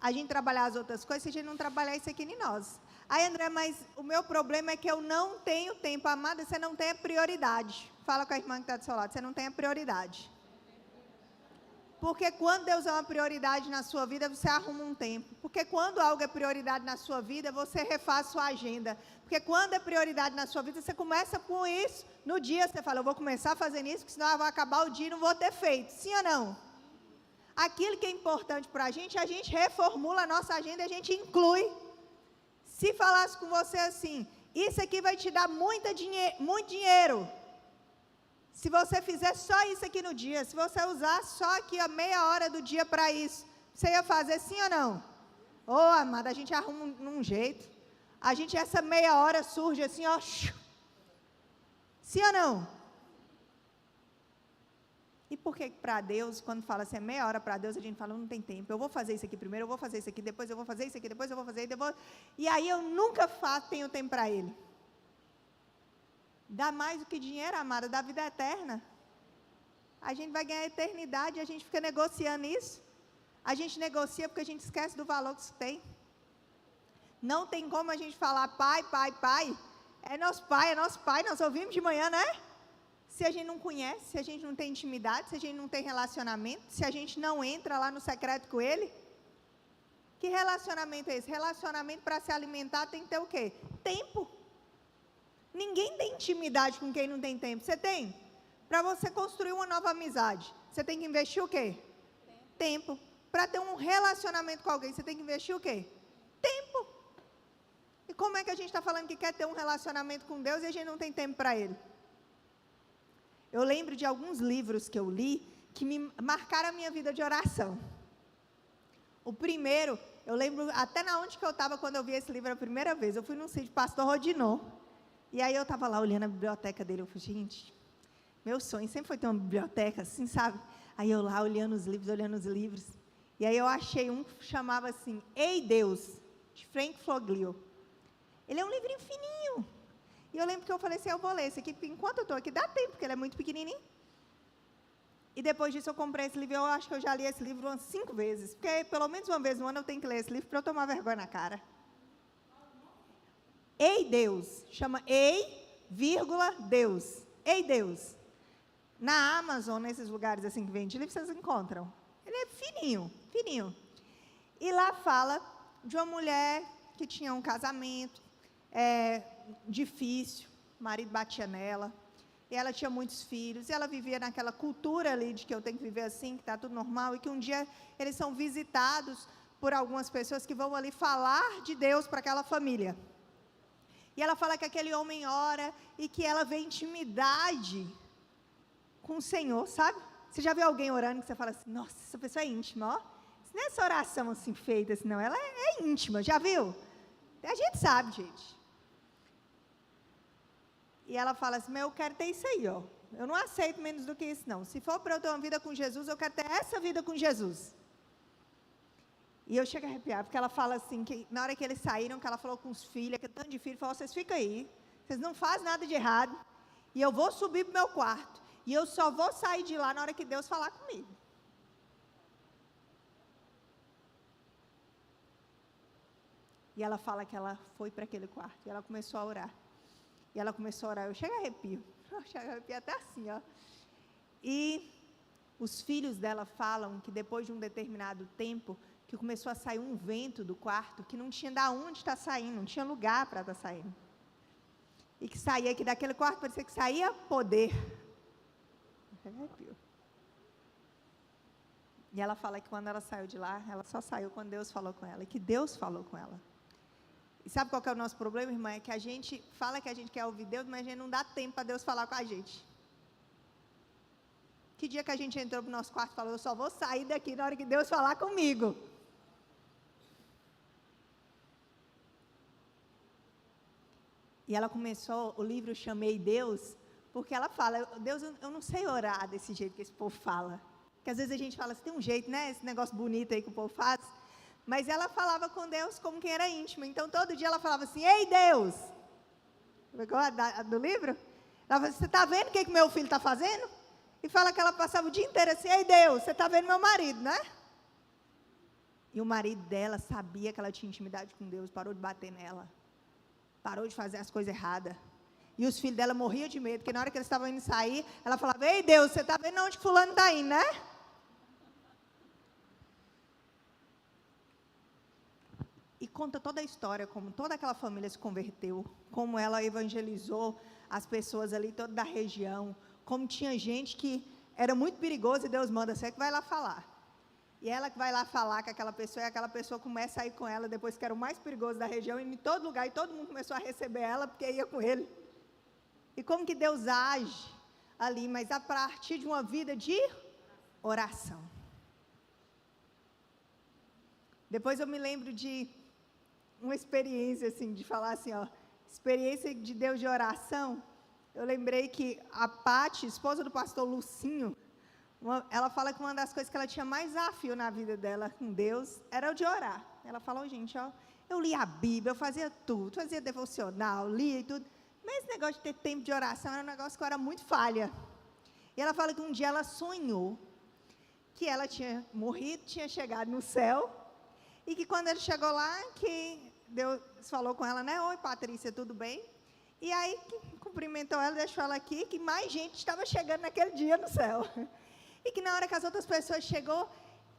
a gente trabalhar as outras coisas se a gente não trabalhar isso aqui em nós. Aí, André, mas o meu problema é que eu não tenho tempo. Amada, você não tem a prioridade. Fala com a irmã que está do seu lado, você não tem a prioridade. Porque quando Deus é uma prioridade na sua vida, você arruma um tempo. Porque quando algo é prioridade na sua vida, você refaz sua agenda. Porque quando é prioridade na sua vida, você começa com isso. No dia você fala, eu vou começar fazendo isso, porque senão eu vou acabar o dia e não vou ter feito. Sim ou não? Aquilo que é importante para a gente reformula a nossa agenda e a gente inclui. Se falasse com você assim, isso aqui vai te dar muito dinheiro. Se você fizer só isso aqui no dia, se você usar só aqui a meia hora do dia para isso, você ia fazer sim ou não? Amada, a gente arruma um jeito. A gente, essa meia hora surge assim, ó. Sim ou não? E por que para Deus, quando fala assim, é meia hora para Deus, a gente fala, não tem tempo, eu vou fazer isso aqui primeiro, eu vou fazer isso aqui, depois eu vou fazer isso aqui, depois eu vou fazer, e aí eu nunca tenho tempo para Ele. Dá mais do que dinheiro, amada, dá vida eterna. A gente vai ganhar a eternidade, a gente fica negociando isso. A gente negocia porque a gente esquece do valor que isso tem. Não tem como a gente falar pai, pai, pai. É nosso pai, nós ouvimos de manhã, né? Se a gente não conhece, se a gente não tem intimidade, se a gente não tem relacionamento, se a gente não entra lá no secreto com Ele. Que relacionamento é esse? Relacionamento para se alimentar tem que ter o quê? Tempo. Ninguém tem intimidade com quem não tem tempo. Você tem? Para você construir uma nova amizade, você tem que investir o quê? Tempo. Para ter um relacionamento com alguém, você tem que investir o quê? Tempo. E como é que a gente está falando que quer ter um relacionamento com Deus e a gente não tem tempo para Ele? Eu lembro de alguns livros que eu li que me marcaram a minha vida de oração. O primeiro, eu lembro até na onde que eu estava quando eu vi esse livro a primeira vez. Eu fui num sítio do pastor Rodinô. E aí eu estava lá olhando a biblioteca dele. Eu falei, gente, meu sonho sempre foi ter uma biblioteca assim, sabe? Aí eu lá olhando os livros. E aí eu achei um que chamava assim, Ei Deus, de Frank Foglio. Ele é um livrinho fininho. E eu lembro que eu falei assim, eu vou ler esse aqui, porque enquanto eu estou aqui, dá tempo, porque ele é muito pequenininho. E depois disso eu comprei esse livro, eu acho que eu já li esse livro umas 5 vezes, porque pelo menos uma vez no ano eu tenho que ler esse livro para eu tomar vergonha na cara. Ei Deus, chama Ei, Deus. Ei Deus. Na Amazon, nesses lugares assim que vende livro, vocês encontram. Ele é fininho, fininho. E lá fala de uma mulher que tinha um casamento, difícil, o marido batia nela, e ela tinha muitos filhos, e ela vivia naquela cultura ali de que eu tenho que viver assim, que está tudo normal, e que um dia eles são visitados por algumas pessoas que vão ali falar de Deus para aquela família. E ela fala que aquele homem ora, e que ela vê intimidade com o Senhor, sabe? Você já viu alguém orando que você fala assim, nossa, essa pessoa é íntima, ó. Não é essa oração assim feita, assim, não, ela é íntima, já viu? A gente sabe, gente. E ela fala assim, mas eu quero ter isso aí, ó. Eu não aceito menos do que isso, não. Se for para eu ter uma vida com Jesus, eu quero ter essa vida com Jesus. E eu chego a arrepiar, porque ela fala assim, que na hora que eles saíram, que ela falou com os filhos, que tanto de filho, falou, vocês ficam aí, vocês não fazem nada de errado, e eu vou subir para o meu quarto, e eu só vou sair de lá na hora que Deus falar comigo. E ela fala que ela foi para aquele quarto, e ela começou a orar. E ela começou a orar, eu chego a arrepio até assim, ó. E os filhos dela falam que depois de um determinado tempo, que começou a sair um vento do quarto, que não tinha de onde estar saindo, não tinha lugar para estar saindo. E que saía, que daquele quarto parecia que saía poder. Eu chego a arrepio. E ela fala que quando ela saiu de lá, ela só saiu quando Deus falou com ela, e que Deus falou com ela. E sabe qual que é o nosso problema, irmã? É que a gente fala que a gente quer ouvir Deus, mas a gente não dá tempo para Deus falar com a gente. Que dia que a gente entrou para o nosso quarto e falou, eu só vou sair daqui na hora que Deus falar comigo. E ela começou, o livro Chamei Deus, porque ela fala, Deus, eu não sei orar desse jeito que esse povo fala. Porque às vezes a gente fala assim, tem um jeito, né? Esse negócio bonito aí que o povo faz. Mas ela falava com Deus como quem era íntima. Então, todo dia ela falava assim, ei, Deus! Pegou a do livro? Ela falava, você está vendo o que meu filho está fazendo? E fala que ela passava o dia inteiro assim, ei, Deus, você está vendo meu marido, né? E o marido dela sabia que ela tinha intimidade com Deus, parou de bater nela. Parou de fazer as coisas erradas. E os filhos dela morriam de medo, porque na hora que eles estavam indo sair, ela falava, ei, Deus, você está vendo onde fulano está indo, né? E conta toda a história, como toda aquela família se converteu, como ela evangelizou as pessoas ali, toda da região, como tinha gente que era muito perigoso e Deus manda, você que vai lá falar. E ela que vai lá falar com aquela pessoa, e aquela pessoa começa a ir com ela, depois que era o mais perigoso da região, e em todo lugar, e todo mundo começou a receber ela, porque ia com ele. E como que Deus age ali, mas a partir de uma vida de oração. Depois eu me lembro de uma experiência, assim, de falar assim, ó, experiência de Deus de oração. Eu lembrei que a Pati, esposa do pastor Lucinho, ela fala que uma das coisas que ela tinha mais desafio na vida dela com Deus era o de orar. Ela falou, gente, ó, eu lia a Bíblia, eu fazia tudo, fazia devocional, lia e tudo, mas esse negócio de ter tempo de oração era um negócio que eu era muito falha. E ela fala que um dia ela sonhou que ela tinha morrido, tinha chegado no céu, e que quando ele chegou lá, que Deus falou com ela, né, oi Patrícia, tudo bem? E aí cumprimentou ela, deixou ela aqui, que mais gente estava chegando naquele dia no céu. E que na hora que as outras pessoas chegou,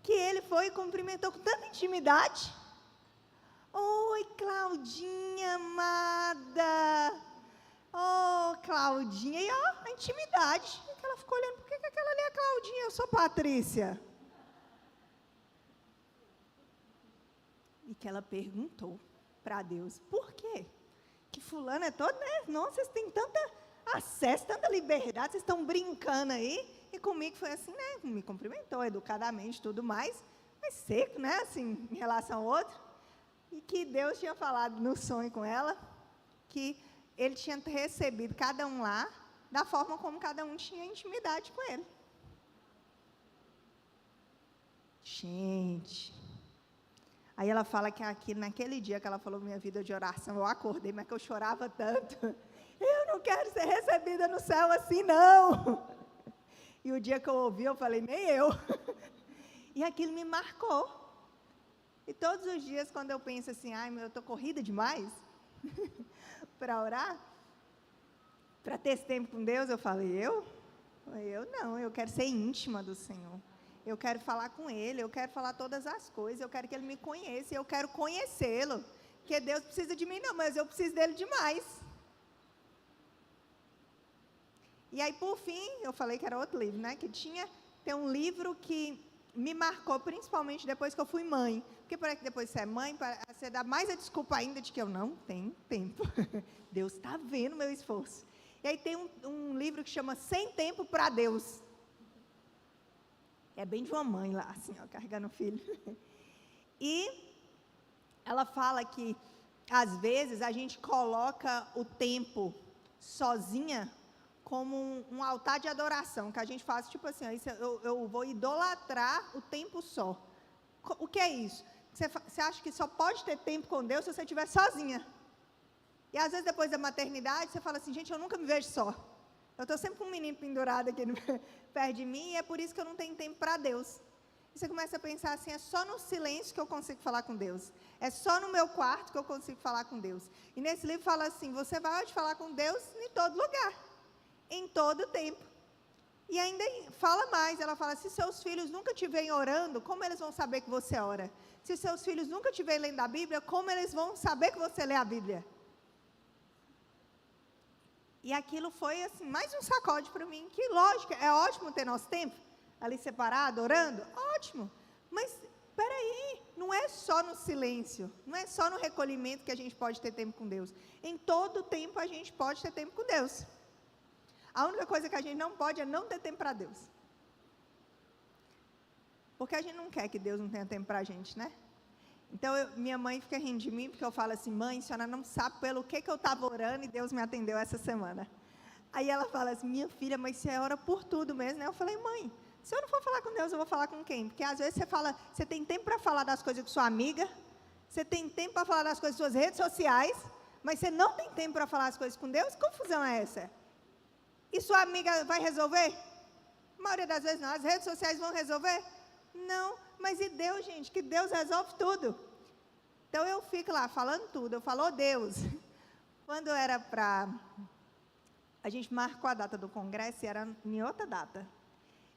que ele foi e cumprimentou com tanta intimidade. Oi, Claudinha amada. Oh, Claudinha. E ó, a intimidade. E que ela ficou olhando, por que aquela ali é a Claudinha? Eu sou Patrícia. E que ela perguntou para Deus, por quê? Que fulano é todo, né? Nossa, vocês têm tanto acesso, tanta liberdade, vocês estão brincando aí. E comigo foi assim, né? Me cumprimentou educadamente, tudo mais, mas seco, né? Assim, em relação ao outro. E que Deus tinha falado no sonho com ela, que ele tinha recebido cada um lá, da forma como cada um tinha intimidade com ele. Gente. Aí ela fala que aqui, naquele dia que ela falou minha vida de oração, eu acordei, mas que eu chorava tanto. Eu não quero ser recebida no céu assim, não. E o dia que eu ouvi, eu falei, nem eu. E aquilo me marcou. E todos os dias, quando eu penso assim, ai, eu estou corrida demais para orar, para ter esse tempo com Deus, eu falei, eu não, eu quero ser íntima do Senhor. Eu quero falar com Ele, eu quero falar todas as coisas, eu quero que Ele me conheça, eu quero conhecê-lo. Porque Deus precisa de mim, não, mas eu preciso dEle demais. E aí, por fim, eu falei que era outro livro, né? Que tem um livro que me marcou, principalmente depois que eu fui mãe. Porque parece que depois que você é mãe, você dá mais a desculpa ainda de que eu não tenho tempo. Deus está vendo o meu esforço. E aí tem um livro que chama Sem Tempo para Deus. É bem de uma mãe lá, assim, ó, carregando o filho. E ela fala que, às vezes, a gente coloca o tempo sozinha como um altar de adoração, que a gente faz, tipo assim, eu vou idolatrar o tempo só. O que é isso? Você acha que só pode ter tempo com Deus se você estiver sozinha. E, às vezes, depois da maternidade, você fala assim, gente, eu nunca me vejo só. Eu estou sempre com um menino pendurado aqui perto de mim, e é por isso que eu não tenho tempo para Deus. E você começa a pensar assim, é só no silêncio que eu consigo falar com Deus. É só no meu quarto que eu consigo falar com Deus. E nesse livro fala assim, você vai falar com Deus em todo lugar, em todo tempo. E ainda fala mais, ela fala, se seus filhos nunca te veem orando, como eles vão saber que você ora? Se seus filhos nunca te veem lendo a Bíblia, como eles vão saber que você lê a Bíblia? E aquilo foi, assim, mais um sacode para mim, que lógico, é ótimo ter nosso tempo, ali separado, orando, ótimo, mas, peraí, não é só no silêncio, não é só no recolhimento que a gente pode ter tempo com Deus, em todo tempo a gente pode ter tempo com Deus. A única coisa que a gente não pode é não ter tempo para Deus, porque a gente não quer que Deus não tenha tempo para a gente, né? Então, minha mãe fica rindo de mim, porque eu falo assim, mãe, a senhora não sabe pelo que eu estava orando e Deus me atendeu essa semana. Aí ela fala assim, minha filha, mas você ora por tudo mesmo, né? Eu falei, mãe, se eu não for falar com Deus, eu vou falar com quem? Porque às vezes você tem tempo para falar das coisas com sua amiga, você tem tempo para falar das coisas com suas redes sociais, mas você não tem tempo para falar as coisas com Deus? Que confusão é essa? E sua amiga vai resolver? A maioria das vezes não. As redes sociais vão resolver? Não. Mas e Deus, gente? Que Deus resolve tudo. Então eu fico lá falando tudo. Eu falo, oh, Deus. Quando era para... A gente marcou a data do congresso e era em outra data.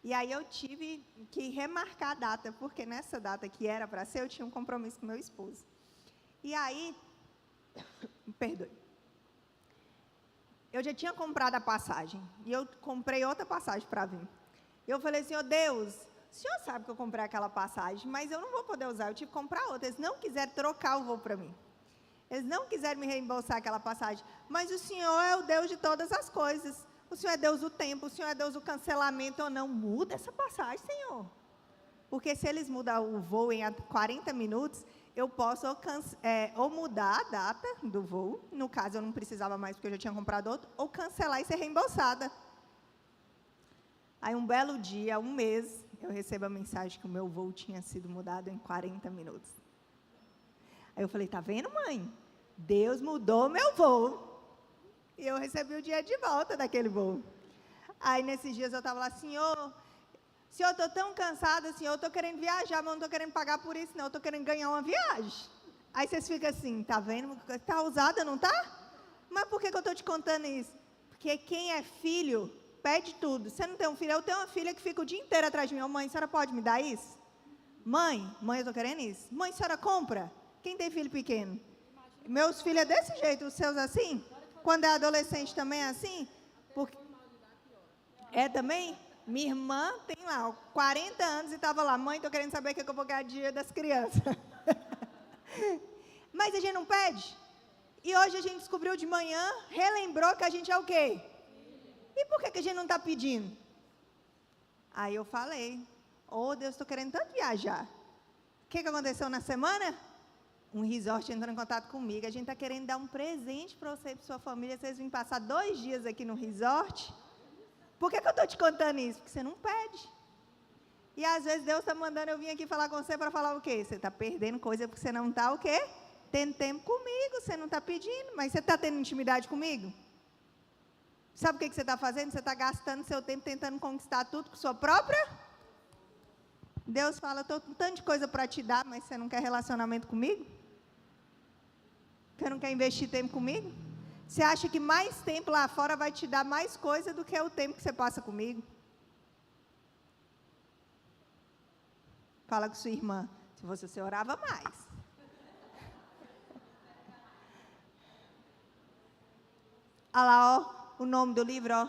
E aí eu tive que remarcar a data, porque nessa data que era para ser, eu tinha um compromisso com meu esposo. E aí... Me perdoe. Eu já tinha comprado a passagem. E eu comprei outra passagem para vir. Eu falei assim, oh, Deus... O senhor sabe que eu comprei aquela passagem, mas eu não vou poder usar, eu tive que comprar outra. Eles não quiseram trocar o voo para mim. Eles não quiseram me reembolsar aquela passagem. Mas o Senhor é o Deus de todas as coisas. O Senhor é Deus do tempo, o Senhor é Deus do cancelamento ou não. Muda essa passagem, Senhor. Porque se eles mudam o voo em 40 minutos, eu posso ou mudar a data do voo, no caso eu não precisava mais porque eu já tinha comprado outro, ou cancelar e ser reembolsada. Aí um belo dia, um mês, eu recebo a mensagem que o meu voo tinha sido mudado em 40 minutos. Aí eu falei, tá vendo, mãe? Deus mudou meu voo. E eu recebi o dinheiro de volta daquele voo. Aí nesses dias eu estava lá, Senhor, eu estou tão cansada, Senhor, eu estou querendo viajar, mas não estou querendo pagar por isso, não, eu estou querendo ganhar uma viagem. Aí vocês ficam assim, tá vendo? Está ousada, não tá? Mas por que eu estou te contando isso? Porque quem é filho, pede tudo. Você não tem um filho? Eu tenho uma filha que fica o dia inteiro atrás de mim. Mãe, a senhora pode me dar isso? Mãe, eu estou querendo isso. Mãe, a senhora compra? Quem tem filho pequeno? Meus filhos é desse jeito, os seus assim? Quando é adolescente também é assim? Porque... É também? Minha irmã tem lá 40 anos e estava lá, mãe, estou querendo saber o que eu vou ganhar dia das crianças. Mas a gente não pede. E hoje a gente descobriu de manhã, relembrou que a gente é o quê? E por que a gente não está pedindo? Aí eu falei, Deus, estou querendo tanto viajar. O que aconteceu na semana? Um resort entrou em contato comigo, a gente está querendo dar um presente para você e para sua família, vocês vêm passar 2 dias aqui no resort. Por que eu estou te contando isso? Porque você não pede. E às vezes Deus está mandando eu vir aqui falar com você para falar o quê? Você está perdendo coisa porque você não está o quê? Tendo tempo comigo, você não está pedindo, mas você está tendo intimidade comigo? Sabe o que você está fazendo? Você está gastando seu tempo tentando conquistar tudo com sua própria? Deus fala, estou com tanto de coisa para te dar, mas você não quer relacionamento comigo? Você não quer investir tempo comigo? Você acha que mais tempo lá fora vai te dar mais coisa do que o tempo que você passa comigo? Fala com sua irmã, se você orava mais. Olha lá, ó, o nome do livro, ó.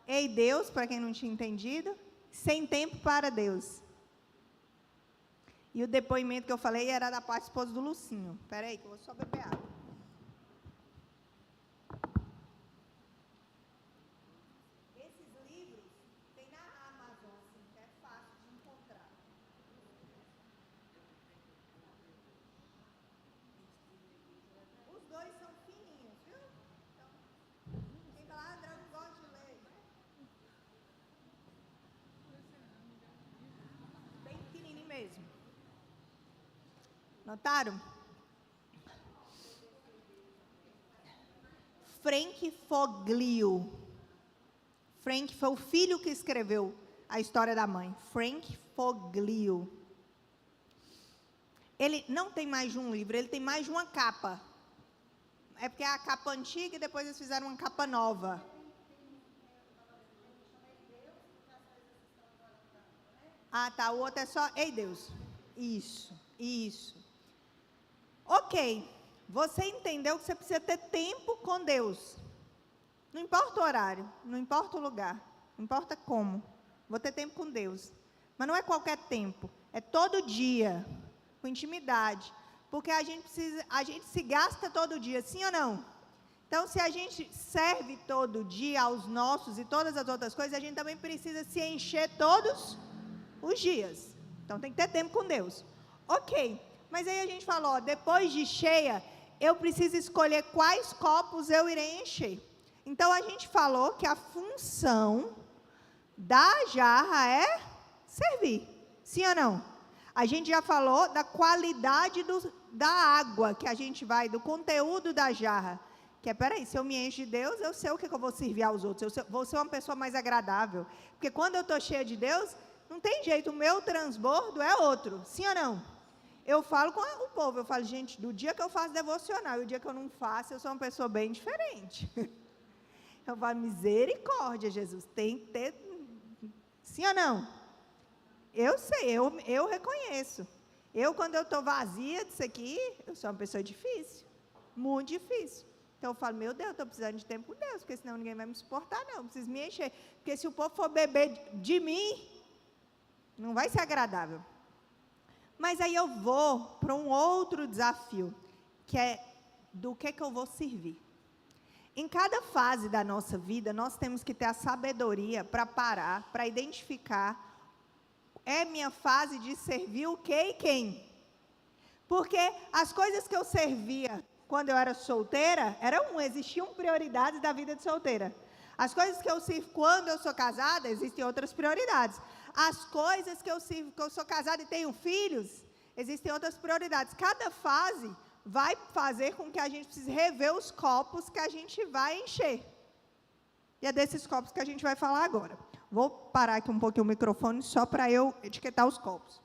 Ei Deus, para quem não tinha entendido, sem tempo para Deus. E o depoimento que eu falei era da parte esposa do Lucinho. Espera aí, que eu vou só beber água. Esses livros tem na Amazon, assim, que é fácil de encontrar. Os dois são fininhos, viu? Então, quem fala, André, eu não gosto de ler. Bem pequenininho mesmo. Notaram? Frank Foglio. Frank foi o filho que escreveu a história da mãe. Frank Foglio. Ele não tem mais de um livro, ele tem mais de uma capa. É porque é a capa antiga e depois eles fizeram uma capa nova. Ah, tá, o outro é só, ei Deus. Isso. Ok, você entendeu que você precisa ter tempo com Deus. Não importa o horário, não importa o lugar, não importa como. Vou ter tempo com Deus. Mas não é qualquer tempo, é todo dia, com intimidade. Porque a gente se gasta todo dia, sim ou não? Então, se a gente serve todo dia aos nossos e todas as outras coisas, a gente também precisa se encher todos os dias. Então, tem que ter tempo com Deus. Ok, mas aí a gente falou, depois de cheia, eu preciso escolher quais copos eu irei encher. Então, a gente falou que a função da jarra é servir, sim ou não? A gente já falou da qualidade da água que a gente vai, do conteúdo da jarra. Que é, peraí, se eu me encho de Deus, eu sei o que eu vou servir aos outros, vou ser uma pessoa mais agradável. Porque quando eu estou cheia de Deus, não tem jeito, o meu transbordo é outro, sim ou não? Eu falo com o povo, eu falo, gente, do dia que eu faço devocional e o dia que eu não faço, eu sou uma pessoa bem diferente. Eu falo, misericórdia, Jesus, tem que ter, sim ou não? Eu sei, eu reconheço. Quando eu estou vazia disso aqui, eu sou uma pessoa difícil, muito difícil. Então eu falo, meu Deus, eu estou precisando de tempo com Deus, porque senão ninguém vai me suportar, não, eu preciso me encher. Porque se o povo for beber de mim, não vai ser agradável. Mas aí eu vou para um outro desafio, que é do que eu vou servir. Em cada fase da nossa vida, nós temos que ter a sabedoria para parar, para identificar, é minha fase de servir o que e quem? Porque as coisas que eu servia quando eu era solteira, existiam prioridades da vida de solteira. As coisas que eu sirvo quando eu sou casada, existem outras prioridades. As coisas que eu sirvo quando eu sou casada e tenho filhos, existem outras prioridades. Cada fase vai fazer com que a gente precise rever os copos que a gente vai encher. E é desses copos que a gente vai falar agora. Vou parar aqui um pouquinho o microfone só para eu etiquetar os copos.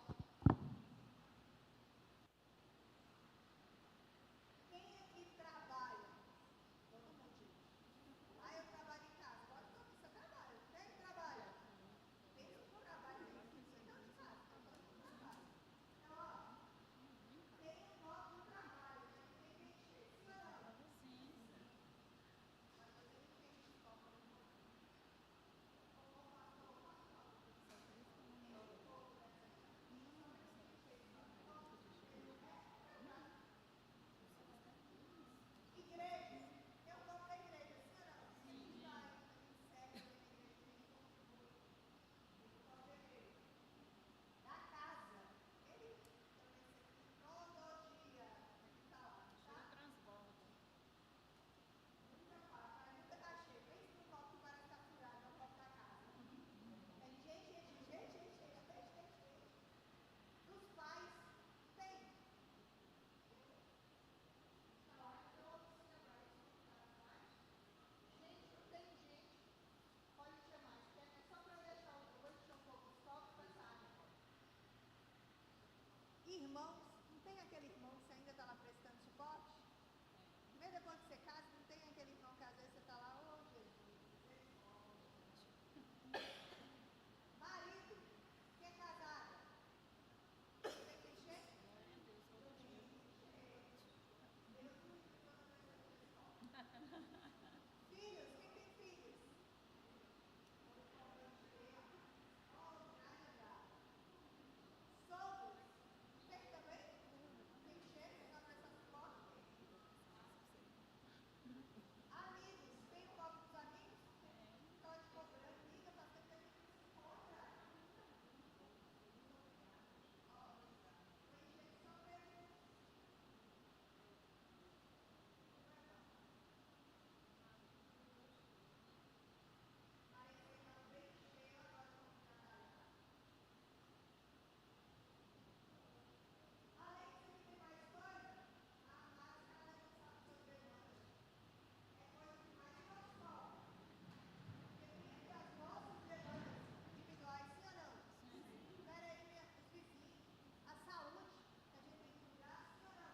Irmãos, não tem aquele irmão que você ainda está lá prestando suporte? Mesmo depois que você casa, não tem aquele irmão que às vezes você está lá, ô Jesus. Marido, que é casado, tem que encher? Filhos, quem tem filhos? Sogros, tem também? Tem que encher, você está prestando suporte? Amigos, tem o copo dos amigos? Estão te cobrando, liga para você ter que cobrar. Individuais, sim ou não? Espera aí, os vizinhos. A saúde, que a gente tem que cuidar, sim ou não?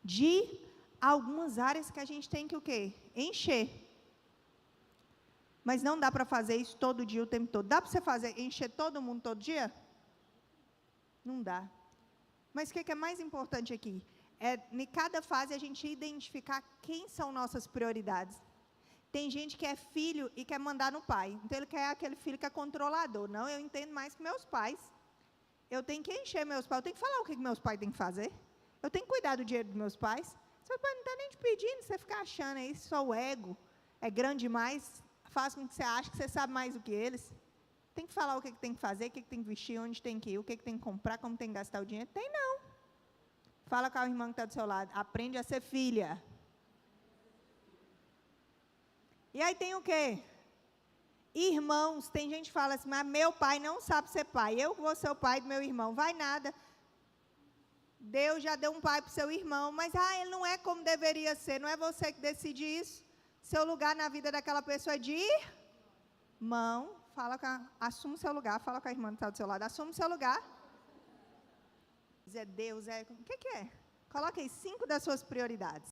De algumas áreas que a gente tem que o quê? Encher. Mas não dá para fazer isso todo dia, o tempo todo. Dá para você encher todo mundo todo dia? Não dá. Mas o que é mais importante aqui? É, em cada fase, a gente identificar quem são nossas prioridades. Tem gente que é filho e quer mandar no pai. Então, ele quer aquele filho que é controlador. Não, eu entendo mais que meus pais. Eu tenho que encher meus pais. Eu tenho que falar o que meus pais têm que fazer. Eu tenho que cuidar do dinheiro dos meus pais. Seu pai não está nem te pedindo, você ficar achando aí, só o ego é grande demais, faz com que você ache que você sabe mais do que eles. Tem que falar o que tem que fazer, o que tem que vestir, onde tem que ir, o que tem que comprar, como tem que gastar o dinheiro. Tem não. Fala com a irmã que está do seu lado, aprende a ser filha. E aí tem o quê? Irmãos, tem gente que fala assim, mas meu pai não sabe ser pai, eu vou ser o pai do meu irmão. Vai nada. Deus já deu um pai para o seu irmão, mas ele não é como deveria ser, não é você que decide isso. Seu lugar na vida daquela pessoa é de irmão. Assume o seu lugar, fala com a irmã que está do seu lado, assume o seu lugar. Deus, o que é? Coloque aí 5 das suas prioridades.